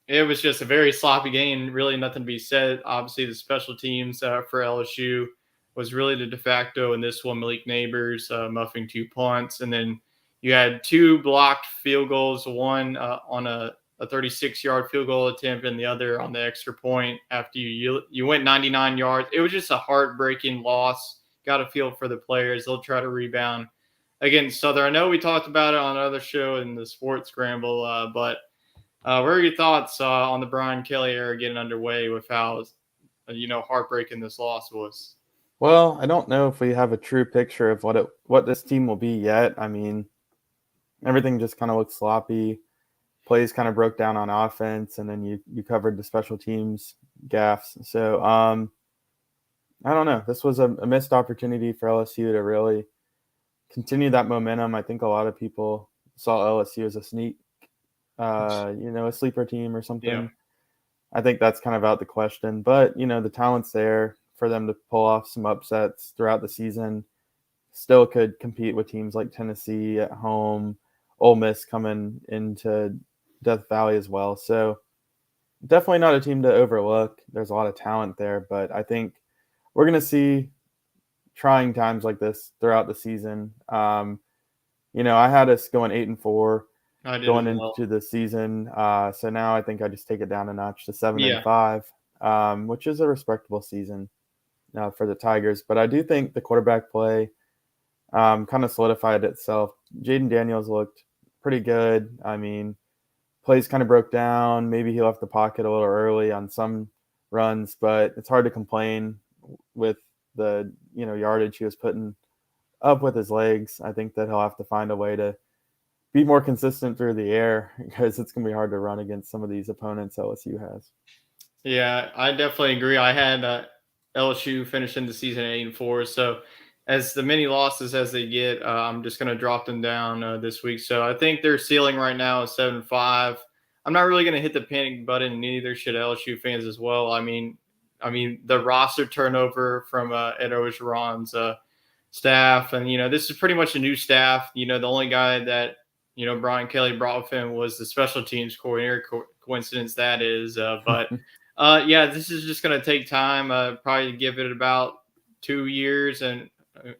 [SPEAKER 1] it was just a very sloppy game. Really nothing to be said. Obviously, the special teams for LSU was really the de facto in this one. Malik Neighbors muffing 2 punts. And then you had 2 blocked field goals, one on a 36-yard field goal attempt and the other on the extra point after you went 99 yards. It was just a heartbreaking loss. Got a feel for the players. They'll try to rebound against Southern. I know we talked about it on another show in the Sports Scramble, but what are your thoughts on the Brian Kelly era getting underway with how, heartbreaking this loss was?
[SPEAKER 2] Well, I don't know if we have a true picture of what this team will be yet. I mean, everything just kind of looks sloppy. Plays kind of broke down on offense, and then you covered the special teams gaffes. So I don't know. This was a missed opportunity for LSU to really continue that momentum. I think a lot of people saw LSU as a sneak, a sleeper team or something.
[SPEAKER 1] Yeah.
[SPEAKER 2] I think that's kind of out the question. But, the talent's there for them to pull off some upsets throughout the season. Still could compete with teams like Tennessee at home, Ole Miss coming into Death Valley as well. So definitely not a team to overlook. There's a lot of talent there, but I think we're going to see trying times like this throughout the season. I had us going 8-4 going into the season. So now I think I just take it down a notch to 7-5, which is a respectable season for the Tigers. But I do think the quarterback play kind of solidified itself. Jaden Daniels looked pretty good. I mean, plays kind of broke down. Maybe he left the pocket a little early on some runs, but it's hard to complain with the yardage he was putting up with his legs. I think that he'll have to find a way to be more consistent through the air because it's going to be hard to run against some of these opponents LSU has.
[SPEAKER 1] Yeah, I definitely agree. I had LSU finishing the season at 8-4. So as the many losses as they get, I'm just going to drop them down this week. So I think their ceiling right now is 7-5. I'm not really going to hit the panic button, and neither should LSU fans as well. I mean, the roster turnover from Ed Orgeron's staff, and this is pretty much a new staff. The only guy that Brian Kelly brought with him was the special teams coordinator. Coincidence that is, but this is just going to take time. Probably give it about 2 years, and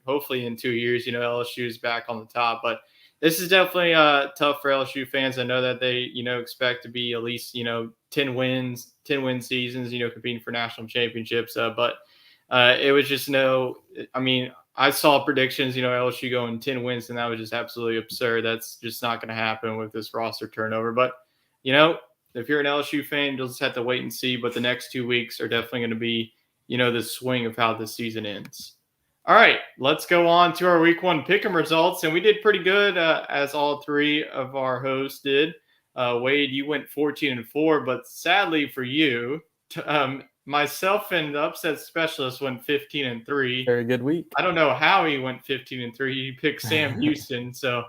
[SPEAKER 1] hopefully in 2 years, LSU is back on the top. But this is definitely tough for LSU fans. I know that they, expect to be at least, 10 win seasons, competing for national championships. But it was just I saw predictions, LSU going 10 wins, and that was just absolutely absurd. That's just not going to happen with this roster turnover. But, if you're an LSU fan, you'll just have to wait and see. But the next 2 weeks are definitely going to be, the swing of how the season ends. All right, let's go on to our week 1 pick'em results. And we did pretty good, as all 3 of our hosts did. Wade, you went 14-4, but sadly for you, myself and the upset specialist went 15-3.
[SPEAKER 2] Very good week.
[SPEAKER 1] I don't know how he went 15-3. He picked Sam Houston, so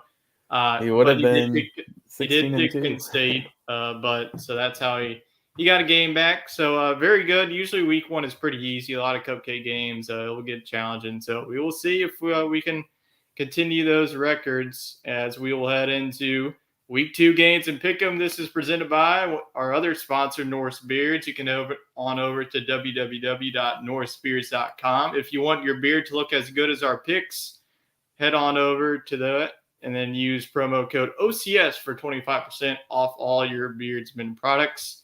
[SPEAKER 2] he would have been.
[SPEAKER 1] He did pick Penn State, but so that's how he got a game back. So very good. Usually week 1 is pretty easy. A lot of cupcake games. It will get challenging. So we will see if we can continue those records as we will head into week 2 games and pick 'em. This is presented by our other sponsor, Norse Beards. You can over to www.norsebeards.com. If you want your beard to look as good as our picks, head on over to that and then use promo code OCS for 25% off all your Beardsman products.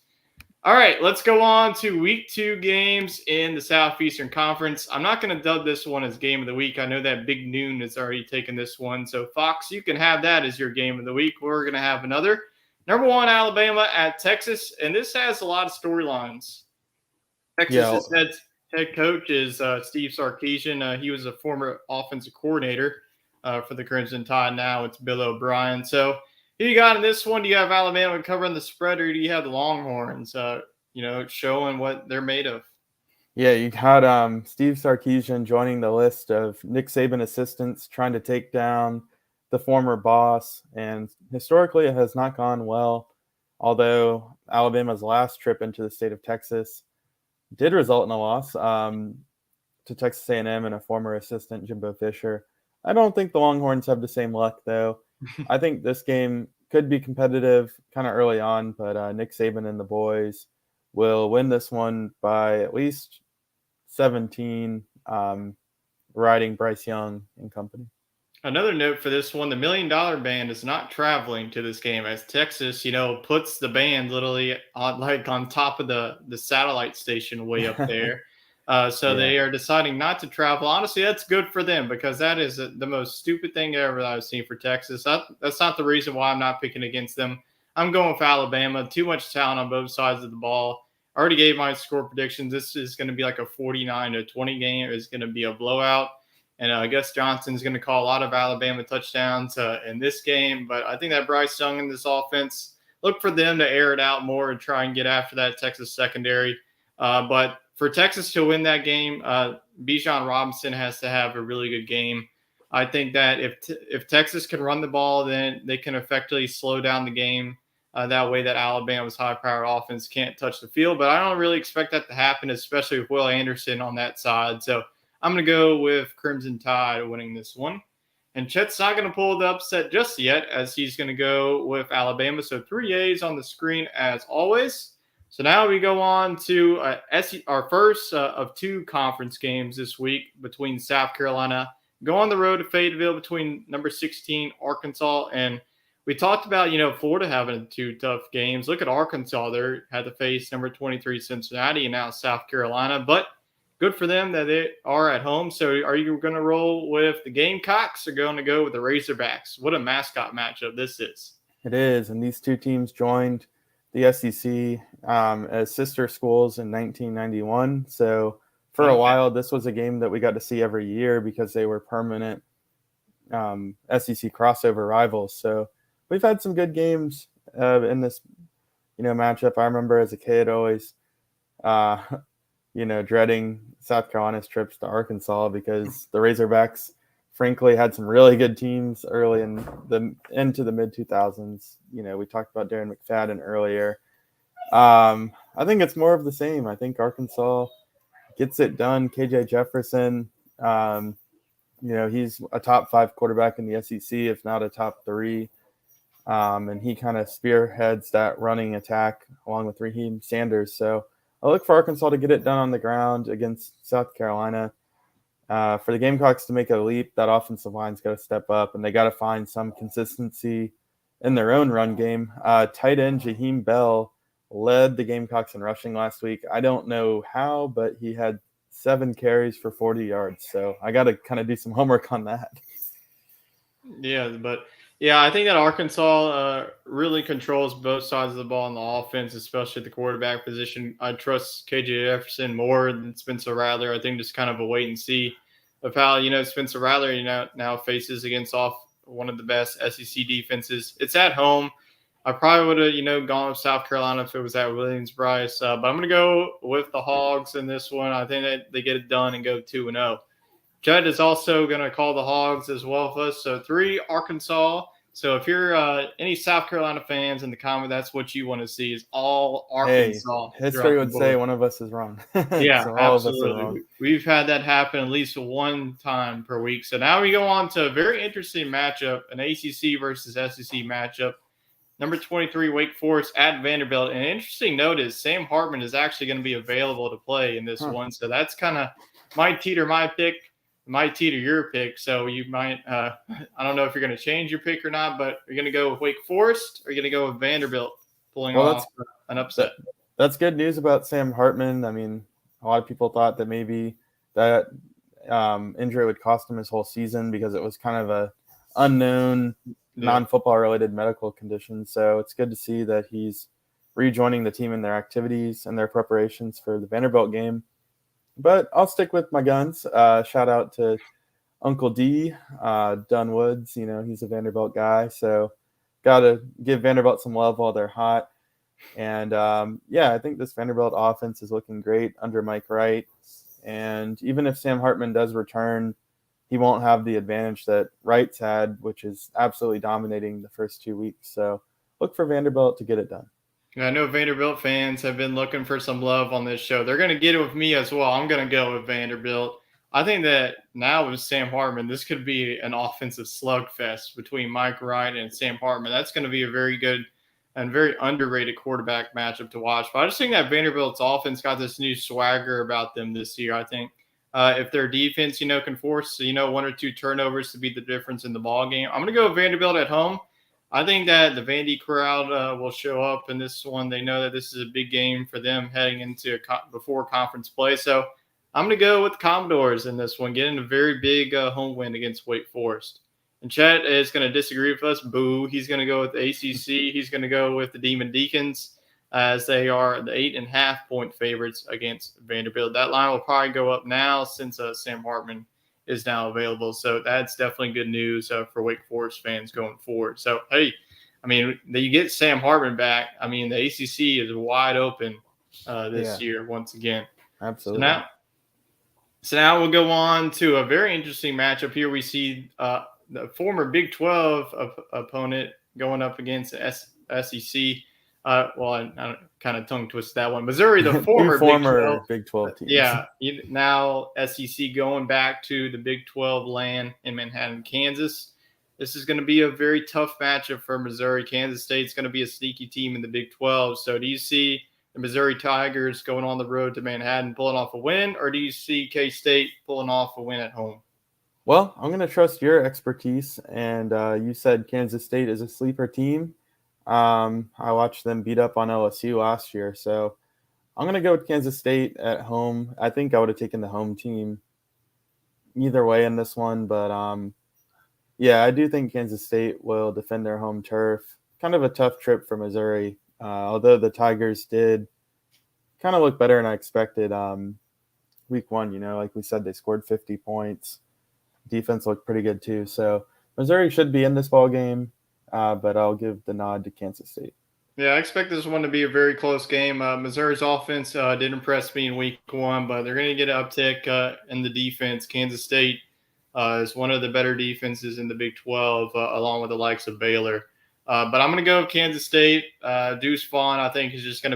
[SPEAKER 1] All right, let's go on to week 2 games in the Southeastern Conference. I'm not going to dub this one as game of the week. I know that Big Noon has already taken this one. So, Fox, you can have that as your game of the week. We're going to have another. Number 1, Alabama at Texas. And this has a lot of storylines. Texas's head coach is Steve Sarkisian. He was a former offensive coordinator for the Crimson Tide. Now it's Bill O'Brien. So, who you got in this one? Do you have Alabama covering the spread, or do you have the Longhorns, showing what they're made of?
[SPEAKER 2] Yeah, you had Steve Sarkisian joining the list of Nick Saban assistants trying to take down the former boss, and historically it has not gone well, although Alabama's last trip into the state of Texas did result in a loss to Texas A&M and a former assistant, Jimbo Fisher. I don't think the Longhorns have the same luck, though. I think this game could be competitive kind of early on, but Nick Saban and the boys will win this one by at least 17, riding Bryce Young and company.
[SPEAKER 1] Another note for this one, the $1 Million Band is not traveling to this game as Texas, puts the band literally on top of the satellite station way up there. They are deciding not to travel. Honestly, that's good for them because that is the most stupid thing ever that I've seen for Texas. That's not the reason why I'm not picking against them. I'm going with Alabama. Too much talent on both sides of the ball. I already gave my score predictions. This is going to be like a 49-20 game. It's going to be a blowout. And I guess Johnson's going to call a lot of Alabama touchdowns in this game. But I think that Bryce Young in this offense, look for them to air it out more and try and get after that Texas secondary. But for Texas to win that game, Bijan Robinson has to have a really good game. I think that if Texas can run the ball, then they can effectively slow down the game. That way that Alabama's high-powered offense can't touch the field. But I don't really expect that to happen, especially with Will Anderson on that side. So I'm going to go with Crimson Tide winning this one. And Chet's not going to pull the upset just yet as he's going to go with Alabama. So 3 A's on the screen as always. So now we go on to our first of 2 conference games this week between South Carolina. Go on the road to Fayetteville between number 16, Arkansas. And we talked about, Florida having 2 tough games. Look at Arkansas. They had to face number 23, Cincinnati, and now South Carolina. But good for them that they are at home. So are you going to roll with the Gamecocks or going to go with the Razorbacks? What a mascot matchup this is.
[SPEAKER 2] It is, and these 2 teams joined the SEC as sister schools in 1991. So for a while, this was a game that we got to see every year because they were permanent SEC crossover rivals. So we've had some good games in this, matchup. I remember as a kid always, dreading South Carolina's trips to Arkansas because the Razorbacks, frankly, had some really good teams early into the mid-2000s. We talked about Darren McFadden earlier. I think it's more of the same. I think Arkansas gets it done. KJ Jefferson, he's a top 5 quarterback in the SEC, if not a top 3. And he kind of spearheads that running attack along with Raheem Sanders. So I look for Arkansas to get it done on the ground against South Carolina. For the Gamecocks to make a leap, that offensive line's got to step up, and they got to find some consistency in their own run game. Tight end Jaheim Bell led the Gamecocks in rushing last week. I don't know how, but he had 7 carries for 40 yards. So I got to kind of do some homework on that.
[SPEAKER 1] Yeah, I think that Arkansas really controls both sides of the ball in the offense, especially at the quarterback position. I trust KJ Jefferson more than Spencer Rattler. I think just kind of a wait and see of how, Spencer Rattler now faces against one of the best SEC defenses. It's at home. I probably would have, gone with South Carolina if it was at Williams-Brice. But I'm going to go with the Hogs in this one. I think that they get it done and go 2-0. Judd is also going to call the Hogs as well with us. So 3, Arkansas. So if you're any South Carolina fans in the comment, that's what you want to see is all Arkansas.
[SPEAKER 2] Hey, history would say one of us is wrong.
[SPEAKER 1] Yeah,
[SPEAKER 2] so
[SPEAKER 1] all absolutely. Of us are wrong. We've had that happen at least one time per week. So now we go on to a very interesting matchup, an ACC versus SEC matchup. Number 23, Wake Forest at Vanderbilt. And an interesting note is Sam Hartman is actually going to be available to play in this one. So that's kind of might teeter my pick. Might teeter your pick, so you might I don't know if you're going to change your pick or not, but you're going to go with Wake Forest or you're going to go with Vanderbilt pulling off an upset.
[SPEAKER 2] That's good news about Sam Hartman. I mean, a lot of people thought that maybe that injury would cost him his whole season because it was kind of a unknown,
[SPEAKER 1] Yeah.
[SPEAKER 2] non-football related medical condition. So it's good to see that he's rejoining the team in their activities and their preparations for the Vanderbilt game. But I'll stick with my guns. Shout out to Uncle D, Dunn Woods. You know, he's a Vanderbilt guy. So got to give Vanderbilt some love while they're hot. And yeah, I think this Vanderbilt offense is looking great under Mike Wright. And even if Sam Hartman does return, he won't have the advantage that Wright's had, which is absolutely dominating the first 2 weeks. So look for Vanderbilt to get it done.
[SPEAKER 1] I know Vanderbilt fans have been looking for some love on this show. They're going to get it with me as well. I'm going to go with Vanderbilt. I think that now with Sam Hartman, this could be an offensive slugfest between Mike Wright and Sam Hartman. That's going to be a very good and very underrated quarterback matchup to watch. But I just think that Vanderbilt's offense got this new swagger about them this year. I think if their defense, can force, one or two turnovers to be the difference in the ball game. I'm going to go with Vanderbilt at home. I think that the Vandy crowd will show up in this one. They know that this is a big game for them heading into before conference play. So I'm going to go with the Commodores in this one, getting a very big home win against Wake Forest. And Chet is going to disagree with us. Boo. He's going to go with the ACC. He's going to go with the Demon Deacons as they are the 8.5-point favorites against Vanderbilt. That line will probably go up now since Sam Hartman is now available. So that's definitely good news for Wake Forest fans going forward. So, hey, I mean, you get Sam Hartman back. I mean, the ACC is wide open this year once again.
[SPEAKER 2] Absolutely.
[SPEAKER 1] So now we'll go on to a very interesting matchup here. We see the former Big 12 opponent going up against the SEC. I kind of tongue twist that one. Missouri, the former
[SPEAKER 2] Big 12 teams.
[SPEAKER 1] Yeah, now SEC going back to the Big 12 land in Manhattan, Kansas. This is going to be a very tough matchup for Missouri. Kansas State's going to be a sneaky team in the Big 12. So do you see the Missouri Tigers going on the road to Manhattan pulling off a win, or do you see K-State pulling off a win at home?
[SPEAKER 2] Well, I'm going to trust your expertise, and you said Kansas State is a sleeper team. I watched them beat up on LSU last year, so I'm going to go with Kansas State at home. I think I would have taken the home team either way in this one, but yeah, I do think Kansas State will defend their home turf. Kind of a tough trip for Missouri, although the Tigers did kind of look better than I expected week one. Like we said, they scored 50 points. Defense looked pretty good too. So Missouri should be in this ball game, but I'll give the nod to Kansas State.
[SPEAKER 1] Yeah, I expect this one to be a very close game. Missouri's offense did impress me in week one, but they're going to get an uptick in the defense. Kansas State is one of the better defenses in the Big 12, along with the likes of Baylor. But I'm going to go with Kansas State. Deuce Vaughn, I think, is just going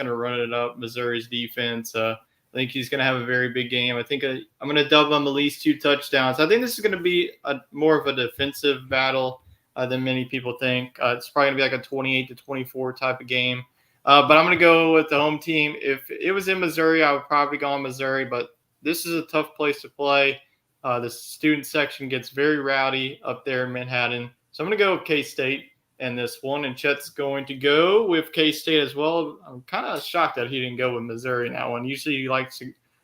[SPEAKER 1] to run it up. Missouri's defense. I think he's going to have a very big game. I think I'm going to dub him at least 2 touchdowns. I think this is going to be more of a defensive battle than many people think. It's probably going to be like a 28-24 type of game. But I'm going to go with the home team. If it was in Missouri, I would probably go on Missouri. But this is a tough place to play. The student section gets very rowdy up there in Manhattan. So I'm going to go with K-State in this one. And Chet's going to go with K-State as well. I'm kind of shocked that he didn't go with Missouri in that one. Usually he likes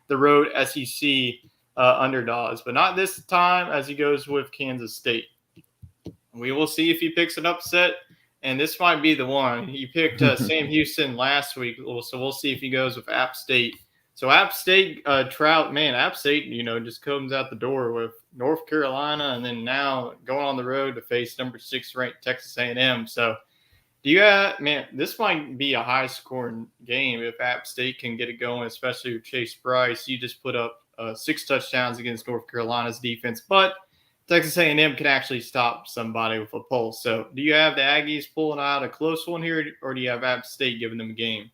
[SPEAKER 1] the road SEC underdogs, but not this time as he goes with Kansas State. We will see if he picks an upset, and this might be the one. He picked Sam Houston last week, so we'll see if he goes with App State. So App State, App State, just comes out the door with North Carolina, and then now going on the road to face number 6 ranked Texas A&M. So this might be a high-scoring game if App State can get it going, especially with Chase Bryce. You just put up 6 touchdowns against North Carolina's defense, but Texas A&M can actually stop somebody with a pulse. So do you have the Aggies pulling out a close one here, or do you have App State giving them a game?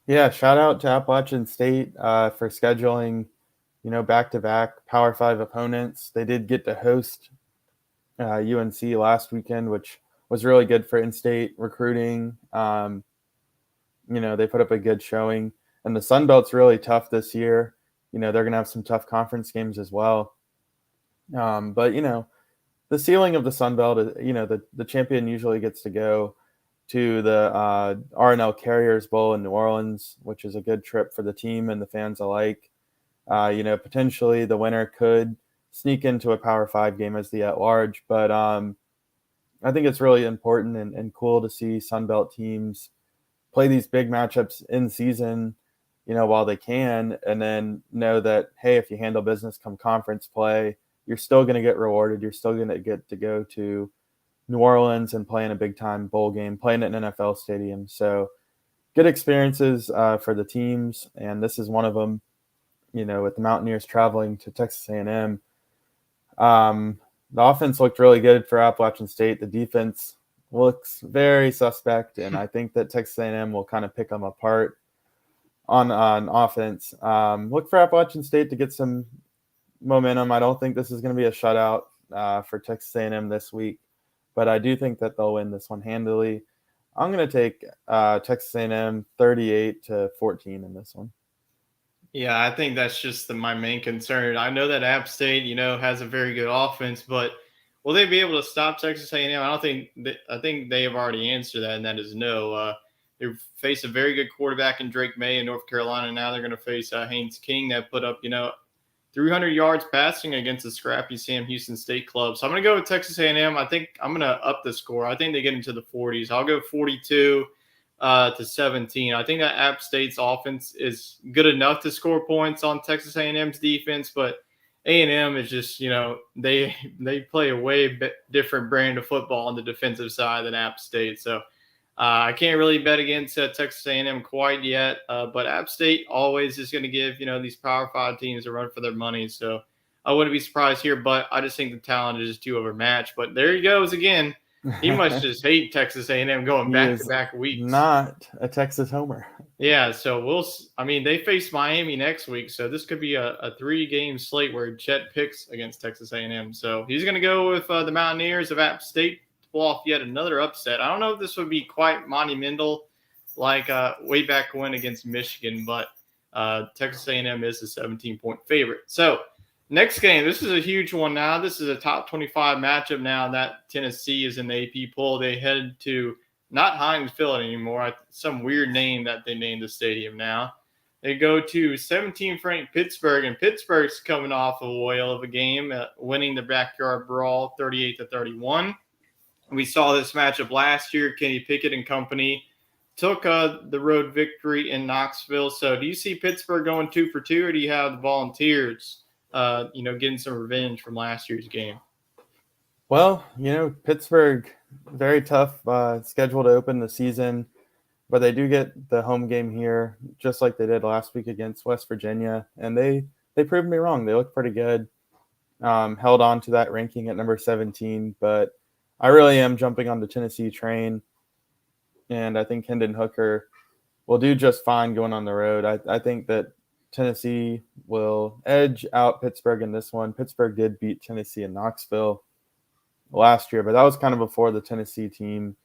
[SPEAKER 2] Yeah, shout out to Appalachian State for scheduling, back-to-back Power 5 opponents. They did get to host UNC last weekend, which was really good for in-state recruiting. They put up a good showing. And the Sun Belt's really tough this year. They're going to have some tough conference games as well. But the ceiling of the Sun Belt is, the champion usually gets to go to the R&L Carriers Bowl in New Orleans, which is a good trip for the team and the fans alike. Potentially the winner could sneak into a Power 5 game as the at-large, but I think it's really important and cool to see Sunbelt teams play these big matchups in season, while they can, and then know that, hey, if you handle business come conference play, you're still going to get rewarded. You're still going to get to go to New Orleans and play in a big time bowl game, playing at an NFL stadium. So good experiences for the teams, and this is one of them. With the Mountaineers traveling to Texas A&M, the offense looked really good for Appalachian State. The defense looks very suspect, and I think that Texas A&M will kind of pick them apart on offense. Look for Appalachian State to get some momentum. I don't think this is going to be a shutout for Texas A&M this week, but I do think that they'll win this one handily. I'm going to take Texas A&M 38-14 in this one.
[SPEAKER 1] Yeah, I think that's just my main concern. I know that App State, has a very good offense, but will they be able to stop Texas A&M? I don't think. I think they have already answered that, and that is no. They face a very good quarterback in Drake May in North Carolina. Now they're going to face Haynes King that put up, 300 yards passing against the scrappy Sam Houston State club. So I'm going to go with Texas A&M. I think I'm going to up the score. I think they get into the 40s. I'll go 42 to 17. I think that App State's offense is good enough to score points on Texas A&M's defense, but A&M is just, they play a way different brand of football on the defensive side than App State. So I can't really bet against Texas A&M quite yet, but App State always is going to give, these Power 5 teams a run for their money. So I wouldn't be surprised here, but I just think the talent is just too overmatched. But there he goes again. He must just hate Texas A&M going back-to-back weeks.
[SPEAKER 2] Not a Texas homer.
[SPEAKER 1] Yeah, so they face Miami next week, so this could be a 3-game slate where Chet picks against Texas A&M. So he's going to go with the Mountaineers of App State to pull off yet another upset. I don't know if this would be quite monumental like way back when against Michigan, but Texas A&M is a 17-point favorite. So next game, this is a huge one now. This is a top 25 matchup now that Tennessee is in the AP poll. They head to not Heinz Field anymore, some weird name that they named the stadium now. They go to 17th ranked Pittsburgh, and Pittsburgh's coming off a whale of a game, winning the backyard brawl 38-31. We saw this matchup last year. Kenny Pickett and company took the road victory in Knoxville. So do you see Pittsburgh going 2 for 2, or do you have the Volunteers getting some revenge from last year's game?
[SPEAKER 2] Well, Pittsburgh, very tough schedule to open the season, but they do get the home game here, just like they did last week against West Virginia, and they proved me wrong. They look pretty good, held on to that ranking at number 17, but I really am jumping on the Tennessee train, and I think Hendon Hooker will do just fine going on the road. I think that Tennessee will edge out Pittsburgh in this one. Pittsburgh did beat Tennessee in Knoxville last year, but that was kind of before the Tennessee team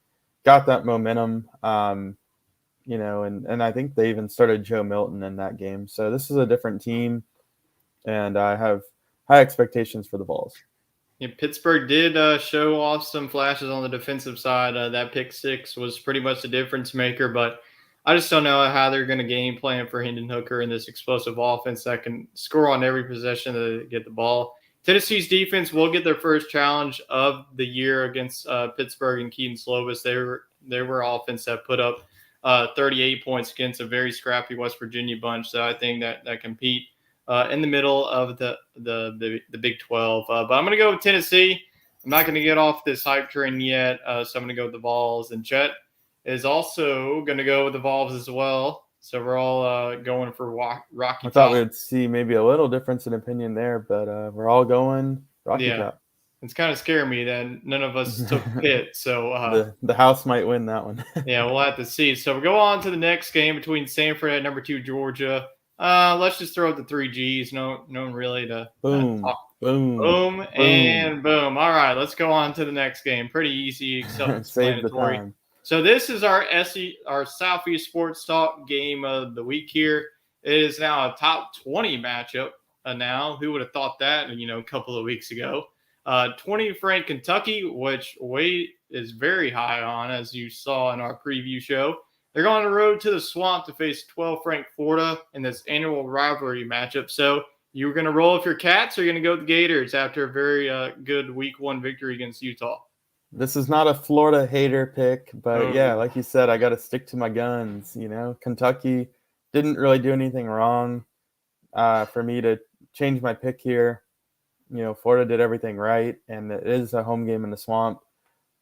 [SPEAKER 2] got that momentum, and I think they even started Joe Milton in that game. So this is a different team, and I have high expectations for the Vols.
[SPEAKER 1] Yeah, Pittsburgh did show off some flashes on the defensive side. That pick six was pretty much the difference maker, but I just don't know how they're going to game plan for Hendon Hooker in this explosive offense that can score on every possession that they get the ball. Tennessee's defense will get their first challenge of the year against Pittsburgh and Keaton Slovis. They were offense that put up 38 points against a very scrappy West Virginia bunch. So I think that compete in the middle of the Big 12. But I'm going to go with Tennessee. I'm not going to get off this hype train yet, so I'm going to go with the Vols. And Chet is also going to go with the Vols as well. So we're all going for Rocky
[SPEAKER 2] I thought
[SPEAKER 1] Top.
[SPEAKER 2] we'd see maybe a little difference in opinion there, but we're all going Rocky Top.
[SPEAKER 1] It's kind of scaring me that none of us took Pitt. So
[SPEAKER 2] the house might win that one.
[SPEAKER 1] Yeah, we'll have to see. So we go on to the next game between Samford at number 2 Georgia. Let's just throw out the 3 Gs. No one really to
[SPEAKER 2] boom,
[SPEAKER 1] and boom. All right, let's go on to the next game. Pretty easy, self-explanatory. So this is our Southeast Sports Talk game of the week here. It is now a top 20 matchup now. Who would have thought that, a couple of weeks ago? 20th ranked Kentucky, which is very high on, as you saw in our preview show. They're going on the road to the Swamp to face 12th ranked Florida in this annual rivalry matchup. So you're going to roll with your Cats, or you're going to go with the Gators after a very good Week 1 victory against Utah?
[SPEAKER 2] This is not a Florida hater pick, but yeah,
[SPEAKER 1] Oh.
[SPEAKER 2] like you said, I got to stick to my guns. Kentucky didn't really do anything wrong for me to change my pick here. Florida did everything right, and it is a home game in the Swamp.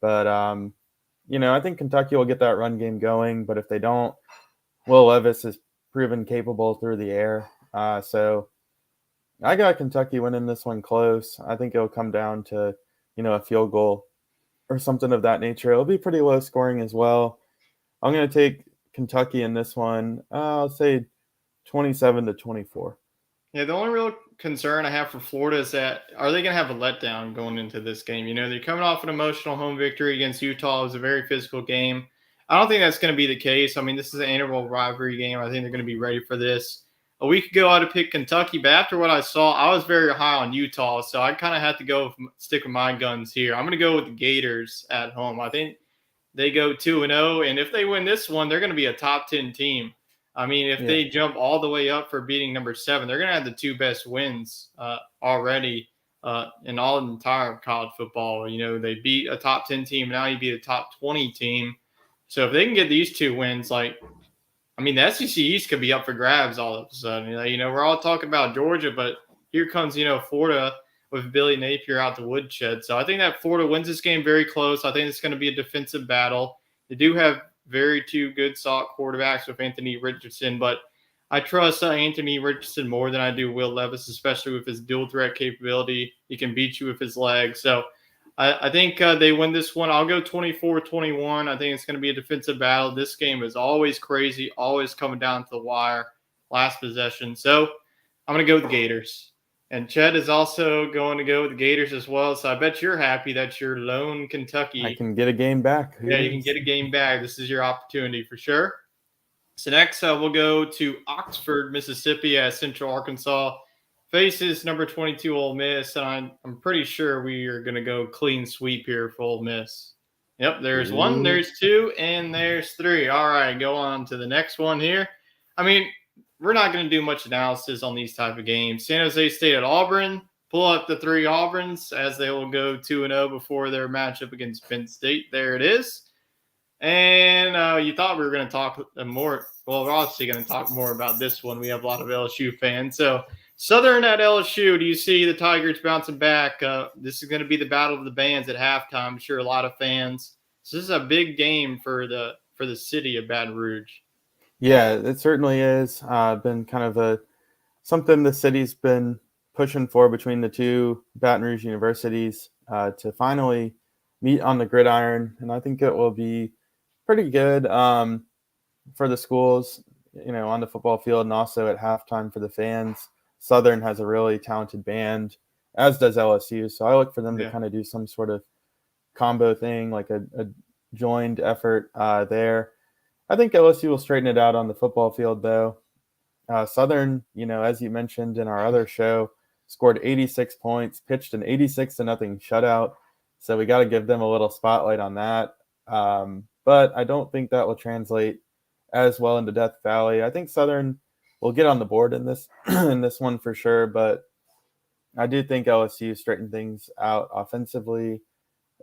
[SPEAKER 2] But I think Kentucky will get that run game going. But if they don't, Will Levis is proven capable through the air. So I got Kentucky winning this one close. I think it'll come down to a field goal or something of that nature. It'll be pretty low scoring as well. I'm going to take Kentucky in this one. I'll say 27-24.
[SPEAKER 1] Yeah, the only real concern I have for Florida is that are they going to have a letdown going into this game? They're coming off an emotional home victory against Utah. It was a very physical game. I don't think that's going to be the case. I mean, this is an annual rivalry game. I think they're going to be ready for this. A week ago, I'd have picked Kentucky, but after what I saw, I was very high on Utah, so I kind of had to stick with my guns here. I'm going to go with the Gators at home. I think they go 2-0, and if they win this one, they're going to be a top 10 team. I mean, if they jump all the way up for beating number 7, they're going to have the 2 best wins already in all entire college football. They beat a top 10 team. Now you beat a top 20 team. So if they can get these 2 wins, the SEC East could be up for grabs all of a sudden. We're all talking about Georgia, but here comes, Florida with Billy Napier out the woodshed. So I think that Florida wins this game very close. I think it's going to be a defensive battle. They do have very 2 good, solid quarterbacks with Anthony Richardson, but I trust Anthony Richardson more than I do Will Levis, especially with his dual threat capability. He can beat you with his legs. So I think they win this one. I'll go 24-21. I think it's going to be a defensive battle. This game is always crazy, always coming down to the wire, last possession. So I'm going to go with the Gators. And Chet is also going to go with the Gators as well. So I bet you're happy that your lone Kentucky.
[SPEAKER 2] I can get a game back.
[SPEAKER 1] Yeah, you can get a game back. This is your opportunity for sure. So next we'll go to Oxford, Mississippi, as Central Arkansas faces number 22 Ole Miss. And I'm pretty sure we are going to go clean sweep here for Ole Miss. Yep, there's 1, there's 2, and there's 3. All right, go on to the next one here. I mean, we're not going to do much analysis on these type of games. San Jose State at Auburn. Pull up the 3 Auburns as they will go 2-0 before their matchup against Penn State. There it is. And you thought we were going to talk more. Well, we're obviously going to talk more about this one. We have a lot of LSU fans. So Southern at LSU. Do you see the Tigers bouncing back? This is going to be the battle of the bands at halftime. I'm sure a lot of fans. So this is a big game for the city of Baton Rouge.
[SPEAKER 2] Yeah, it certainly is. Been kind of something the city's been pushing for between the 2 Baton Rouge universities to finally meet on the gridiron, and I think it will be pretty good for the schools, on the football field and also at halftime for the fans. Southern has a really talented band, as does LSU, so I look for them to kind of do some sort of combo thing, like a joined effort there. I think LSU will straighten it out on the football field, though. Southern, as you mentioned in our other show, scored 86 points, pitched an 86-0 shutout. So we got to give them a little spotlight on that. But I don't think that will translate as well into Death Valley. I think Southern will get on the board in this in this one for sure, but I do think LSU straighten things out offensively,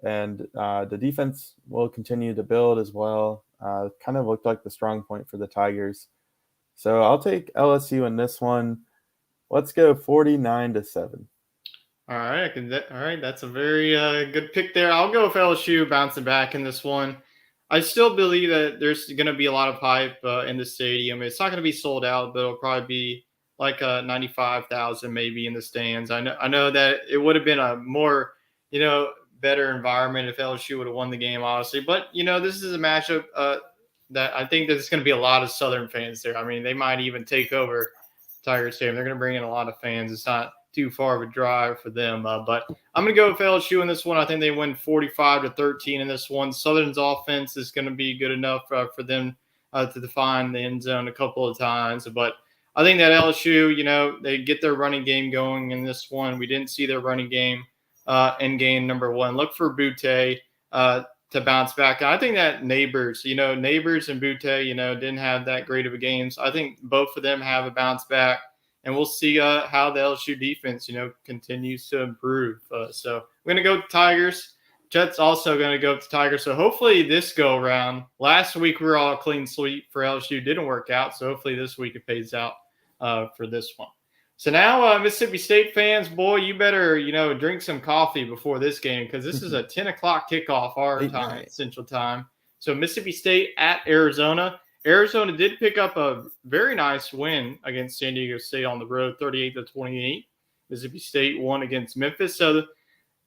[SPEAKER 2] and the defense will continue to build as well. Kind of looked like the strong point for the Tigers. So I'll take LSU in this one. Let's go 49-7.
[SPEAKER 1] All right. All right. That's a very good pick there. I'll go with LSU bouncing back in this one. I still believe that there's going to be a lot of hype in the stadium. It's not going to be sold out, but it'll probably be like 95,000 maybe in the stands. I know that it would have been a more, better environment if LSU would have won the game, honestly. But, this is a matchup that I think there's going to be a lot of Southern fans there. I mean, they might even take over Tiger Stadium. They're going to bring in a lot of fans. It's not too far of a drive for them. But I'm going to go with LSU in this one. I think they win 45-13 in this one. Southern's offense is going to be good enough for them to define the end zone a couple of times. But I think that LSU, they get their running game going in this one. We didn't see their running game in game number 1. Look for Butte. to bounce back. And I think that Neighbors and Butte, didn't have that great of a game. So I think both of them have a bounce back, and we'll see how the LSU defense, continues to improve. So we're gonna go with the Tigers. Jets also going to go with the Tigers. So hopefully this go around. Last week we were all clean sweep for LSU. Didn't work out. So hopefully this week it pays out for this one. So now Mississippi State fans, boy, you better, drink some coffee before this game because this is a 10 o'clock kickoff our time, Central Time. So Mississippi State at Arizona. Arizona did pick up a very nice win against San Diego State on the road, 38-28. Mississippi State won against Memphis. So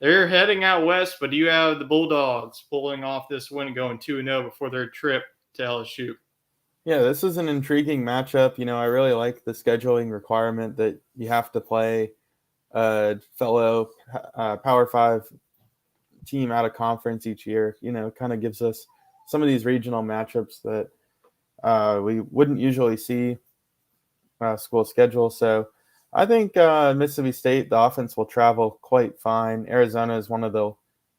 [SPEAKER 1] they're heading out west, but you have the Bulldogs pulling off this win and going 2-0 before their trip to LSU.
[SPEAKER 2] Yeah, this is an intriguing matchup. I really like the scheduling requirement that you have to play a fellow Power 5 team out of conference each year. Kind of gives us some of these regional matchups that we wouldn't usually see school schedule. So I think Mississippi State, the offense will travel quite fine. Arizona is one of the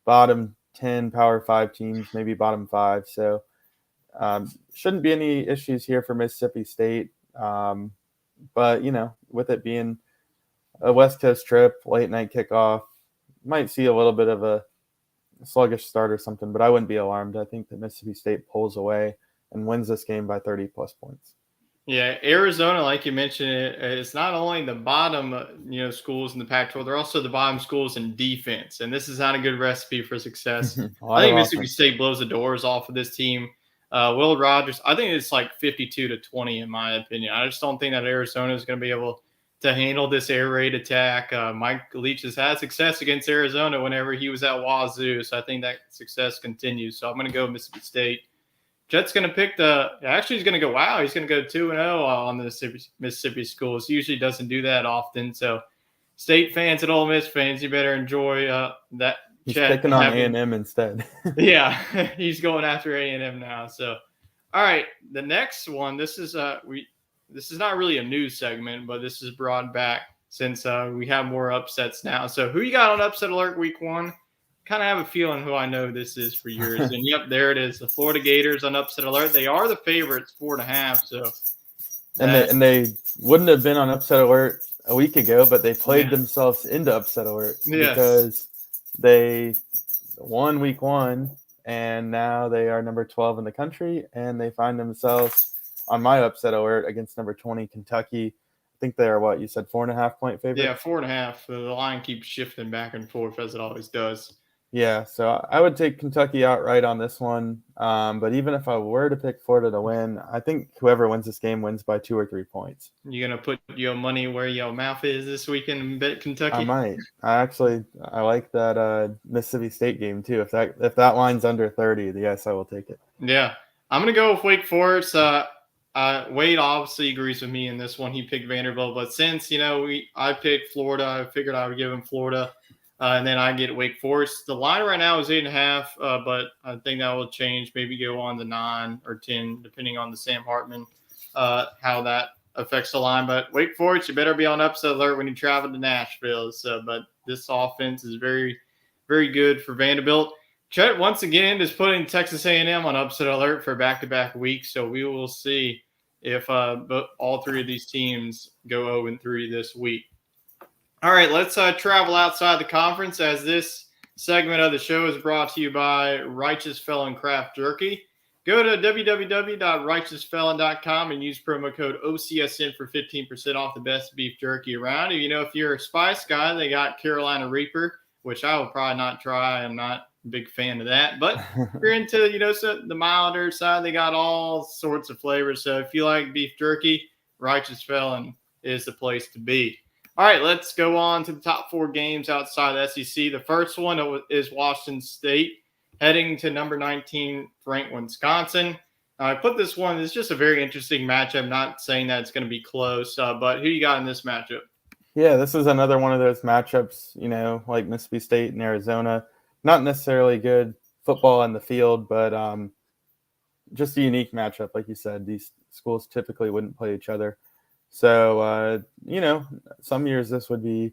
[SPEAKER 2] bottom 10 Power 5 teams, maybe bottom 5. So shouldn't be any issues here for Mississippi State. But, with it being a West Coast trip, late night kickoff, might see a little bit of a sluggish start or something, but I wouldn't be alarmed. I think that Mississippi State pulls away and wins this game by 30-plus points.
[SPEAKER 1] Yeah, Arizona, like you mentioned, it's not only the bottom, schools in the Pac-12, they're also the bottom schools in defense, and this is not a good recipe for success. I think Mississippi State blows the doors off of this team. Will Rogers, I think it's like 52-20 in my opinion. I just don't think that Arizona is going to be able to handle this air raid attack. Mike Leach has had success against Arizona whenever he was at Wazoo, so I think that success continues. So I'm going to go Mississippi State. Jet's going to pick he's going to go 2-0 on the Mississippi schools. He usually doesn't do that often. So State fans and Ole Miss fans, you better enjoy that.
[SPEAKER 2] He's picking on A&M instead.
[SPEAKER 1] Yeah, he's going after A&M now. So, all right, the next one, this is not really a news segment, but this is brought back since we have more upsets now. So who you got on upset alert week 1? Kind of have a feeling who I know this is for yours. And yep, there it is. The Florida Gators on upset alert. They are the favorites, 4.5. So,
[SPEAKER 2] and they wouldn't have been on upset alert a week ago, but they played themselves into upset alert because they won week 1, and now they are number 12 in the country, and they find themselves on my upset alert against number 20 Kentucky. I think they are what you said, 4.5 point favorite.
[SPEAKER 1] Yeah, 4.5. The line keeps shifting back and forth as it always does.
[SPEAKER 2] Yeah, so I would take Kentucky outright on this one. But even if I were to pick Florida to win, I think whoever wins this game wins by 2 or 3 points.
[SPEAKER 1] You going to put your money where your mouth is this weekend and bet Kentucky?
[SPEAKER 2] I might. I like that Mississippi State game too. If that line's under 30, yes, I will take it.
[SPEAKER 1] Yeah. I'm going to go with Wake Forest. Wade obviously agrees with me in this one. He picked Vanderbilt. But since, I picked Florida, I figured I would give him Florida. And then I get Wake Forest. The line right now is 8.5, but I think that will change. Maybe go on to 9 or 10, depending on the Sam Hartman, how that affects the line. But Wake Forest, you better be on upset alert when you travel to Nashville. So, but this offense is very, very good for Vanderbilt. Chet once again is putting Texas A&M on upset alert for back-to-back weeks. So we will see if all 3 of these teams go 0-3 this week. All right, let's travel outside the conference as this segment of the show is brought to you by Righteous Felon Craft Jerky. Go to www.righteousfelon.com and use promo code OCSN for 15% off the best beef jerky around. If you're a spice guy, they got Carolina Reaper, which I will probably not try. I'm not a big fan of that. But if you're into, the milder side, they got all sorts of flavors. So if you like beef jerky, Righteous Felon is the place to be. All right, let's go on to the top 4 games outside the SEC. The first one is Washington State heading to number 19 ranked Wisconsin. I put this one, it's just a very interesting matchup. I'm not saying that it's going to be close, but who you got in this matchup?
[SPEAKER 2] Yeah, this is another one of those matchups, like Mississippi State and Arizona. Not necessarily good football on the field, but just a unique matchup. Like you said, these schools typically wouldn't play each other. So, some years this would be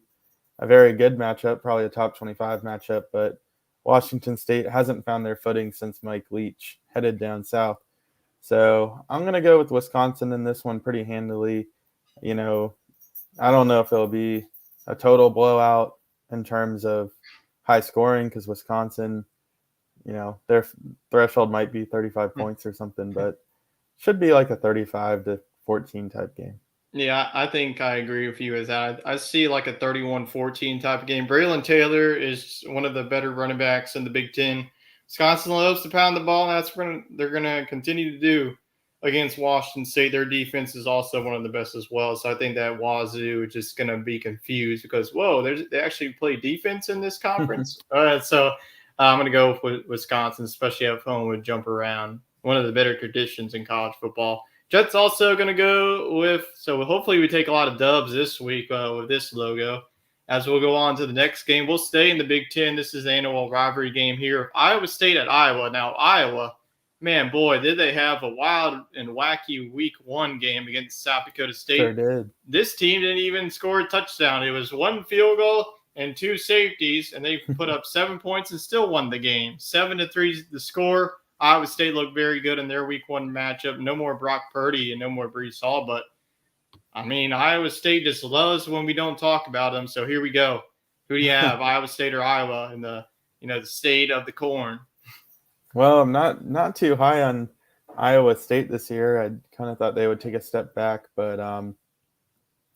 [SPEAKER 2] a very good matchup, probably a top 25 matchup. But Washington State hasn't found their footing since Mike Leach headed down south. So I'm going to go with Wisconsin in this one pretty handily. You know, I don't know if it'll be a total blowout in terms of high scoring because Wisconsin, their threshold might be 35 points or something, but should be like a 35-14 type game.
[SPEAKER 1] Yeah, I think I agree with you as that. I see like a 31-14 type of game. Braylon Taylor is one of the better running backs in the Big Ten. Wisconsin loves to pound the ball, and that's what they're going to continue to do against Washington State. Their defense is also one of the best as well. So I think that Wazoo is just going to be confused because, whoa, they actually play defense in this conference. So I'm going to go with Wisconsin, especially at home with jump around. One of the better traditions in college football. Jets also going to go with, so hopefully we take a lot of dubs this week with this logo. As we'll go on to the next game, we'll stay in the Big Ten. This is the annual rivalry game here. Iowa State at Iowa. Now, Iowa, man, boy, did they have a wild and wacky week 1 game against South Dakota State.
[SPEAKER 2] Sure did.
[SPEAKER 1] This team didn't even score a touchdown. It was 1 field goal and 2 safeties, and they put up 7 points and still won the game. 7-3 the score. Iowa State looked very good in their week 1 matchup. No more Brock Purdy and no more Breece Hall, but I mean, Iowa State just loves when we don't talk about them. So here we go. Who do you have, Iowa State or Iowa in the the state of the corn?
[SPEAKER 2] Well, I'm not too high on Iowa State this year. I kind of thought they would take a step back, but I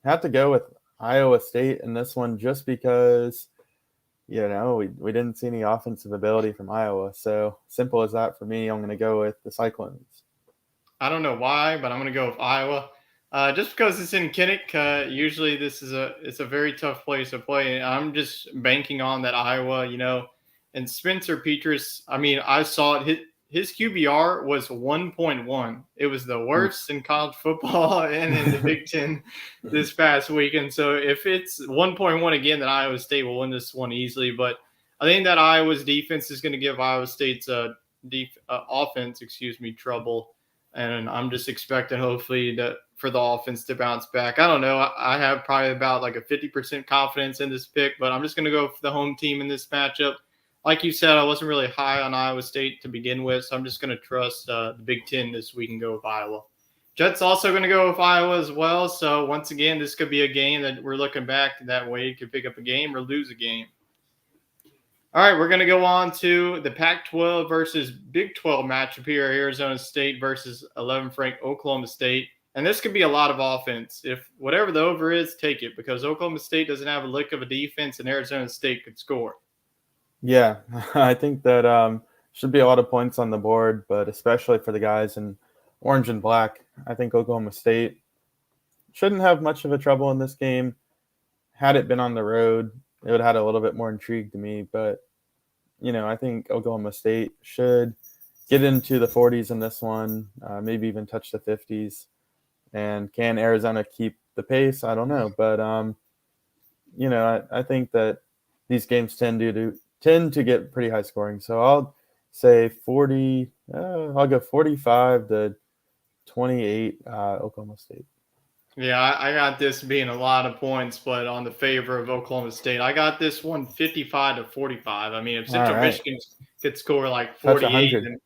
[SPEAKER 2] have to go with Iowa State in this one just because we didn't see any offensive ability from Iowa. So simple as that for me. I'm going to go with the Cyclones.
[SPEAKER 1] I don't know why, but I'm going to go with Iowa. Just because it's in Kinnick, usually it's a very tough place to play. I'm just banking on that Iowa, and Spencer Petras. I mean, I saw it. His QBR was 1.1. It was the worst in college football and in the Big Ten this past weekend. So if it's 1.1 again, then Iowa State will win this one easily. But I think that Iowa's defense is going to give Iowa State's offense, trouble. And I'm just expecting, hopefully, for the offense to bounce back. I don't know. I have probably about like a 50% confidence in this pick, but I'm just going to go for the home team in this matchup. Like you said, I wasn't really high on Iowa State to begin with, so I'm just going to trust the Big Ten this week and go with Iowa. Jets also going to go with Iowa as well. So once again, this could be a game that we're looking back that way. You could pick up a game or lose a game. All right, we're going to go on to the Pac-12 versus Big 12 matchup here, Arizona State versus 11th ranked Oklahoma State. And this could be a lot of offense. If whatever the over is, take it, because Oklahoma State doesn't have a lick of a defense and Arizona State could score.
[SPEAKER 2] Yeah, I think that should be a lot of points on the board, but especially for the guys in orange and black, I think Oklahoma State shouldn't have much of a trouble in this game. Had it been on the road, it would have had a little bit more intrigue to me, but I think Oklahoma State should get into the 40s in this one, maybe even touch the 50s. And can Arizona keep the pace? I don't know, but I think that these games tend to get pretty high scoring. So I'll say 40. I'll go 45-28. Oklahoma State.
[SPEAKER 1] Yeah, I got this being a lot of points, but on the favor of Oklahoma State. I got this one 55-45. I mean, if Central Michigan could score like 48, then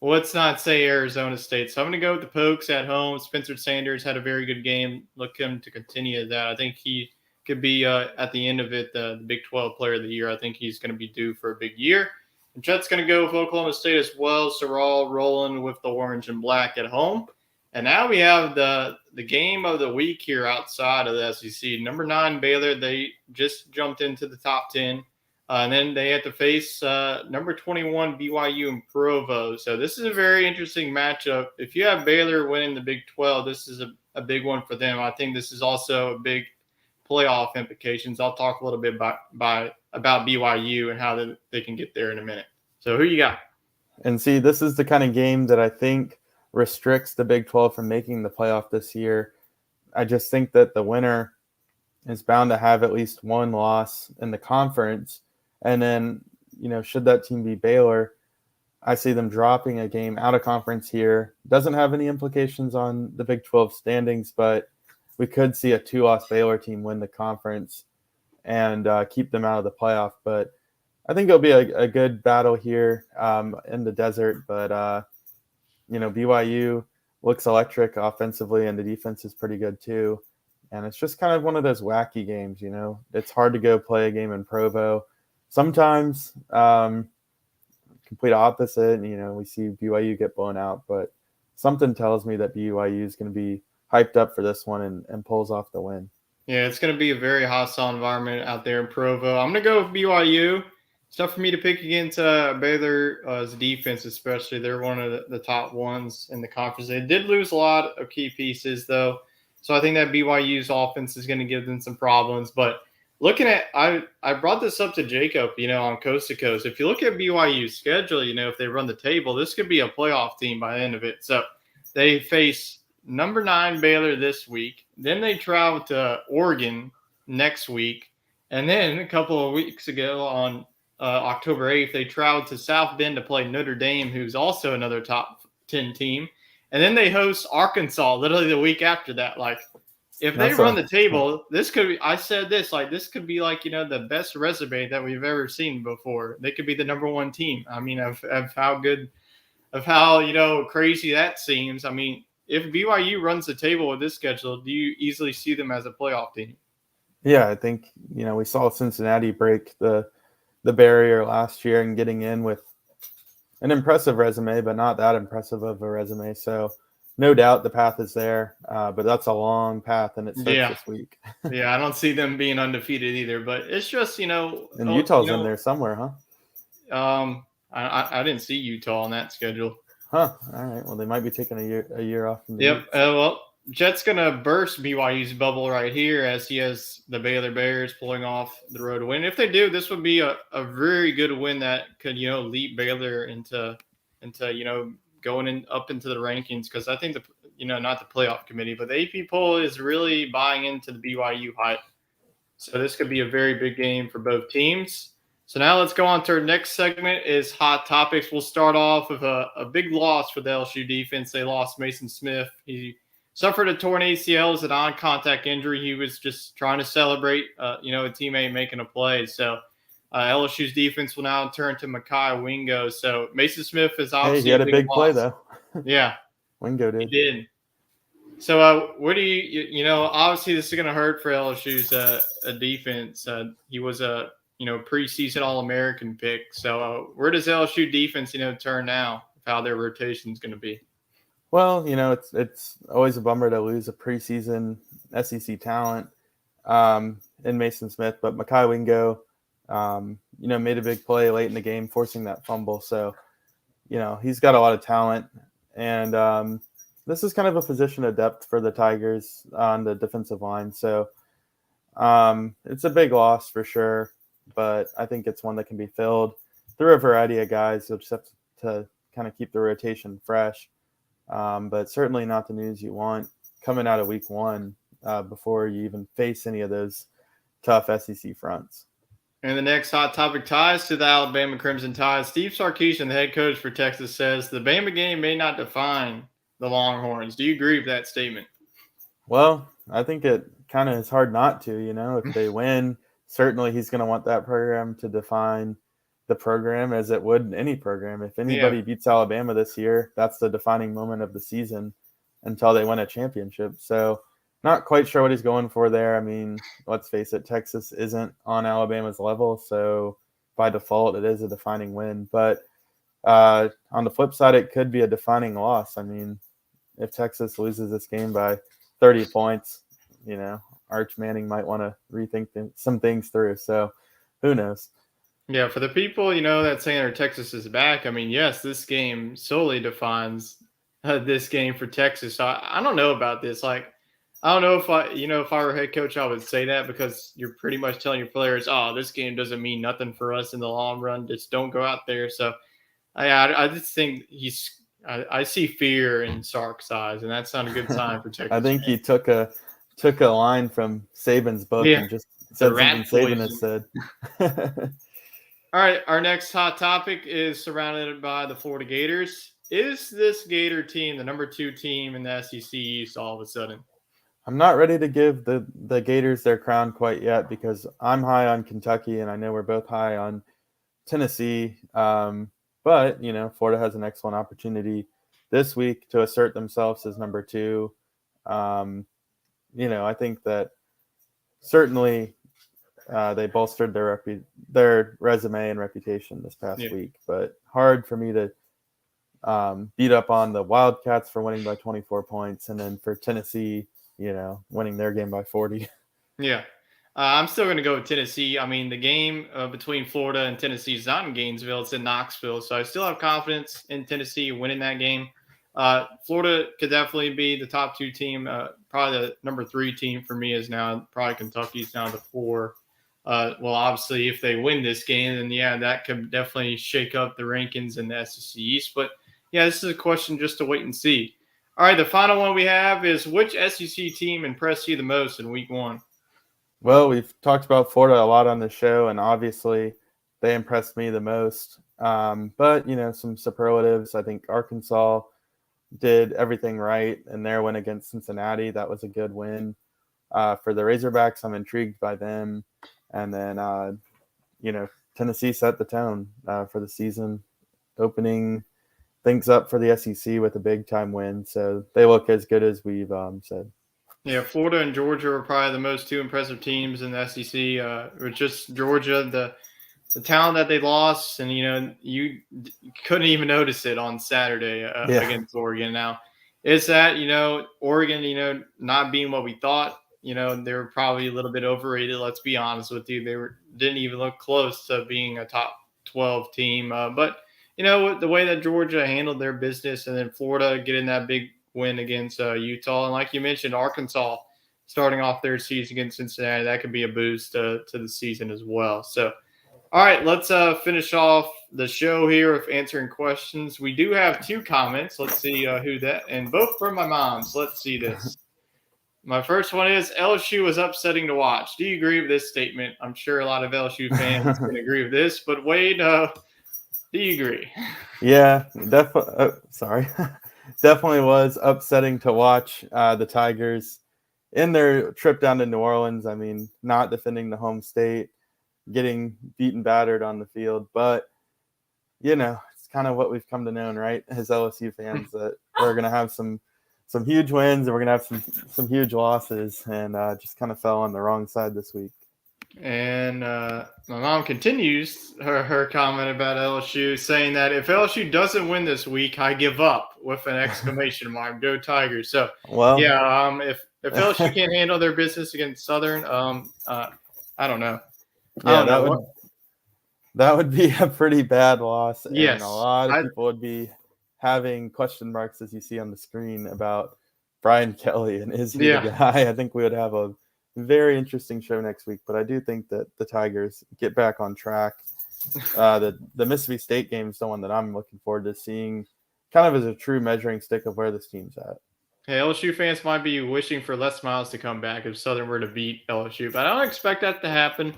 [SPEAKER 1] let's not say Arizona State. So I'm going to go with the Pokes at home. Spencer Sanders had a very good game. Look him to continue that. I think he could be, at the end of it, the Big 12 Player of the Year. I think he's going to be due for a big year. And Jet's going to go with Oklahoma State as well. So we're all rolling with the orange and black at home. And now we have the game of the week here outside of the SEC. Number 9, Baylor, they just jumped into the top 10. And then they have to face number 21, BYU and Provo. So this is a very interesting matchup. If you have Baylor winning the Big 12, this is a big one for them. I think this is also a big playoff implications. I'll talk a little bit about BYU and how they can get there in a minute. So who you got?
[SPEAKER 2] And see, this is the kind of game that I think restricts the Big 12 from making the playoff this year. I just think that the winner is bound to have at least one loss in the conference. And then, should that team be Baylor, I see them dropping a game out of conference here. Doesn't have any implications on the Big 12 standings, but we could see a 2-loss Baylor team win the conference and keep them out of the playoff. But I think it'll be a good battle here in the desert, but BYU looks electric offensively, and the defense is pretty good too. And it's just kind of one of those wacky games. It's hard to go play a game in Provo. Sometimes complete opposite. We see BYU get blown out, but something tells me that BYU is going to be hyped up for this one and pulls off the win.
[SPEAKER 1] Yeah, it's going to be a very hostile environment out there in Provo. I'm going to go with BYU. It's tough for me to pick against Baylor's defense, especially. They're one of the top ones in the conference. They did lose a lot of key pieces, though. So I think that BYU's offense is going to give them some problems. But looking at, I brought this up to Jacob, on Coast to Coast. If you look at BYU's schedule, if they run the table, this could be a playoff team by the end of it. So they face number 9 Baylor this week. Then they travel to Oregon next week. And then a couple of weeks ago on October 8th, they traveled to South Bend to play Notre Dame, who's also another top 10 team. And then they host Arkansas literally the week after that. Like, if they run the table, this could be, I said this, like, this could be like, the best resume that we've ever seen before. They could be the number 1 team. I mean, of how good, of how, crazy that seems. I mean, if BYU runs the table with this schedule, do you easily see them as a playoff team?
[SPEAKER 2] Yeah, I think, we saw Cincinnati break the barrier last year and getting in with an impressive resume, but not that impressive of a resume. So no doubt the path is there, but that's a long path, and it starts this week.
[SPEAKER 1] Yeah, I don't see them being undefeated either, but it's just,
[SPEAKER 2] And Utah's in there somewhere,
[SPEAKER 1] huh? I didn't see Utah on that schedule.
[SPEAKER 2] Huh. All right. Well, they might be taking a year off.
[SPEAKER 1] Yep. Well, Jet's going to burst BYU's bubble right here as he has the Baylor Bears pulling off the road to win. If they do, this would be a very good win that could, lead Baylor into going up into the rankings, because I think not the playoff committee, but the AP poll is really buying into the BYU hype. So this could be a very big game for both teams. So now let's go on to our next segment is Hot Topics. We'll start off with a big loss for the LSU defense. They lost Mason Smith. He suffered a torn ACL as a non-contact injury. He was just trying to celebrate, a teammate making a play. So LSU's defense will now turn to Mekhi Wingo. So Mason Smith is obviously
[SPEAKER 2] he had a big play, though.
[SPEAKER 1] Yeah.
[SPEAKER 2] Wingo did.
[SPEAKER 1] He did. So what do you obviously this is going to hurt for LSU's defense. He was a preseason All-American pick. So where does LSU defense, turn now? How their rotation is going to be?
[SPEAKER 2] Well, it's always a bummer to lose a preseason SEC talent in Mason Smith, but Mekhi Wingo, made a big play late in the game, forcing that fumble. So, he's got a lot of talent, and this is kind of a position of depth for the Tigers on the defensive line. So, it's a big loss for sure, but I think it's one that can be filled through a variety of guys. You'll just have to kind of keep the rotation fresh. But certainly not the news you want coming out of week 1 before you even face any of those tough SEC fronts.
[SPEAKER 1] And the next hot topic ties to the Alabama Crimson Tide. Steve Sarkisian, the head coach for Texas, says the Bama game may not define the Longhorns. Do you agree with that statement?
[SPEAKER 2] Well, I think it kind of is hard not to, if they win, certainly he's going to want that program to define the program as it would any program. If anybody beats Alabama this year, that's the defining moment of the season until they win a championship. So not quite sure what he's going for there. I mean, let's face it, Texas isn't on Alabama's level. So by default, it is a defining win. But on the flip side, it could be a defining loss. I mean, if Texas loses this game by 30 points, Arch Manning might want to rethink some things through. So who knows?
[SPEAKER 1] Yeah, for the people, that saying Texas is back, I mean, yes, this game solely defines this game for Texas. So I don't know about this. Like, I don't know if I were head coach, I would say that, because you're pretty much telling your players, oh, this game doesn't mean nothing for us in the long run. Just don't go out there. So I just think I see fear in Sark's eyes, and that's not a good sign for Texas.
[SPEAKER 2] I think he took a line from Saban's book and just said something Saban has said.
[SPEAKER 1] All right, our next hot topic is surrounded by the Florida Gators. Is this Gator team the number 2 team in the SEC East all of a sudden?
[SPEAKER 2] I'm not ready to give the Gators their crown quite yet, because I'm high on Kentucky, and I know we're both high on Tennessee. But, Florida has an excellent opportunity this week to assert themselves as number 2. I think that certainly they bolstered their resume and reputation this past week, but hard for me to beat up on the Wildcats for winning by 24 points, and then for Tennessee, winning their game by 40.
[SPEAKER 1] Yeah. I'm still going to go with Tennessee. I mean, the game between Florida and Tennessee is not in Gainesville; it's in Knoxville. So I still have confidence in Tennessee winning that game. Florida could definitely be the top 2 team. Probably the number 3 team for me is now probably Kentucky's now the 4. Well, obviously, if they win this game, then yeah, that could definitely shake up the rankings in the SEC East. But yeah, this is a question just to wait and see. All right, the final one we have is which SEC team impressed you the most in Week 1?
[SPEAKER 2] Well, we've talked about Florida a lot on the show, and obviously they impressed me the most. But, some superlatives. I think Arkansas did everything right in their win against Cincinnati. That was a good win. For the Razorbacks, I'm intrigued by them. And then, Tennessee set the tone for the season, opening things up for the SEC with a big-time win. So they look as good as we've said.
[SPEAKER 1] Yeah, Florida and Georgia are probably the most 2 impressive teams in the SEC. With just Georgia, the talent that they lost, and you couldn't even notice it on Saturday against Oregon. Now, it's that Oregon, not being what we thought. They were probably a little bit overrated. Let's be honest with you; didn't even look close to being a top 12 team. But the way that Georgia handled their business, and then Florida getting that big win against Utah, and like you mentioned, Arkansas starting off their season against Cincinnati, that could be a boost to the season as well. So, all right, let's finish off the show here with answering questions. We do have 2 comments. Let's see who that, and both from my mom. So let's see this. My first one is LSU was upsetting to watch. Do you agree with this statement? I'm sure a lot of LSU fans can agree with this, but Wade, do you agree?
[SPEAKER 2] Yeah, definitely. Sorry. Definitely was upsetting to watch the Tigers in their trip down to New Orleans. I mean, not defending the home state, getting beaten battered on the field. But, it's kind of what we've come to know, right, as LSU fans, that we're going to have some huge wins and we're going to have some huge losses, and just kind of fell on the wrong side this week.
[SPEAKER 1] And my mom continues her comment about LSU, saying that if LSU doesn't win this week, I give up, with an exclamation mark. Go Tigers! So,
[SPEAKER 2] well,
[SPEAKER 1] yeah, if LSU can't handle their business against Southern, I don't know.
[SPEAKER 2] Yeah, that would be a pretty bad loss, and
[SPEAKER 1] yes,
[SPEAKER 2] a lot of people would be having question marks, as you see on the screen, about Brian Kelly and is he the guy. I think we would have a very interesting show next week, but I do think that the Tigers get back on track. The Mississippi State game is the one that I'm looking forward to seeing, kind of as a true measuring stick of where this team's at.
[SPEAKER 1] Hey, LSU fans might be wishing for Les Miles to come back if Southern were to beat LSU, but I don't expect that to happen.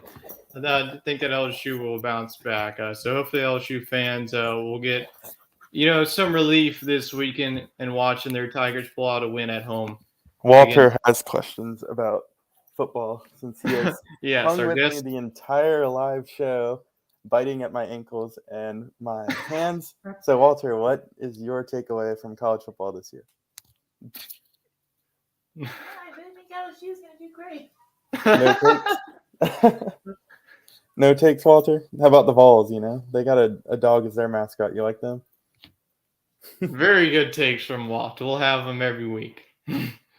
[SPEAKER 1] I think that LSU will bounce back. So hopefully LSU fans will get, some relief this weekend and watching their Tigers pull out a win at home.
[SPEAKER 2] Walter has questions about football, since he has hung with me the entire live show, biting at my ankles and my hands. So, Walter, what is your takeaway from college football this year?
[SPEAKER 3] I think LSU's going to do great.
[SPEAKER 2] No takes? No takes, Walter? How about the Vols, They got a dog as their mascot. You like them?
[SPEAKER 1] Very good takes from Walt. We'll have them every week.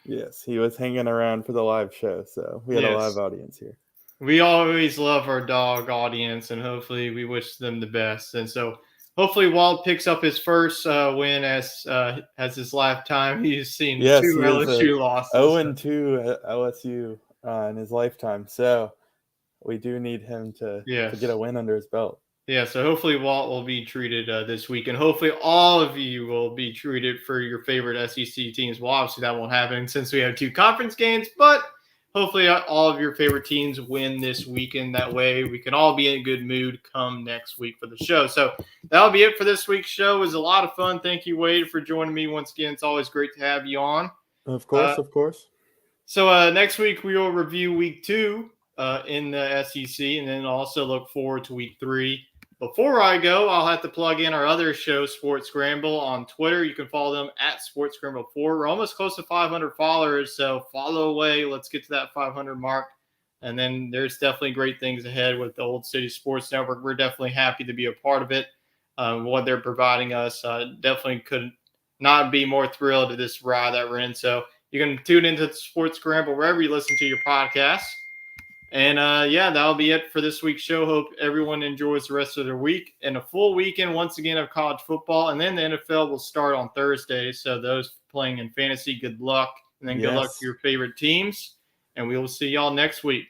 [SPEAKER 2] Yes, he was hanging around for the live show, so we had a live audience here.
[SPEAKER 1] We always love our dog audience, and hopefully we wish them the best. And so hopefully Walt picks up his first win as his lifetime. He's seen 2 LSU losses.
[SPEAKER 2] 0-2 at LSU in his lifetime. So we do need him to get a win under his belt.
[SPEAKER 1] Yeah, so hopefully Walt will be treated this week, and hopefully all of you will be treated for your favorite SEC teams. Well, obviously that won't happen since we have 2 conference games, but hopefully all of your favorite teams win this weekend. That way we can all be in a good mood come next week for the show. So that'll be it for this week's show. It was a lot of fun. Thank you, Wade, for joining me once again. It's always great to have you on.
[SPEAKER 2] Of course.
[SPEAKER 1] So next week we will review week 2 in the SEC, and then also look forward to week 3. Before I go, I'll have to plug in our other show, Sports Scramble, on Twitter. You can follow them at Sports Scramble 4. We're almost close to 500 followers, so follow away. Let's get to that 500 mark. And then there's definitely great things ahead with the Old City Sports Network. We're definitely happy to be a part of it. What they're providing us, definitely could not be more thrilled at this ride that we're in. So you can tune into the Sports Scramble wherever you listen to your podcasts. And that'll be it for this week's show. Hope everyone enjoys the rest of their week and a full weekend once again of college football. And then the NFL will start on Thursday. So those playing in fantasy, good luck. And then good luck to your favorite teams. And we will see y'all next week.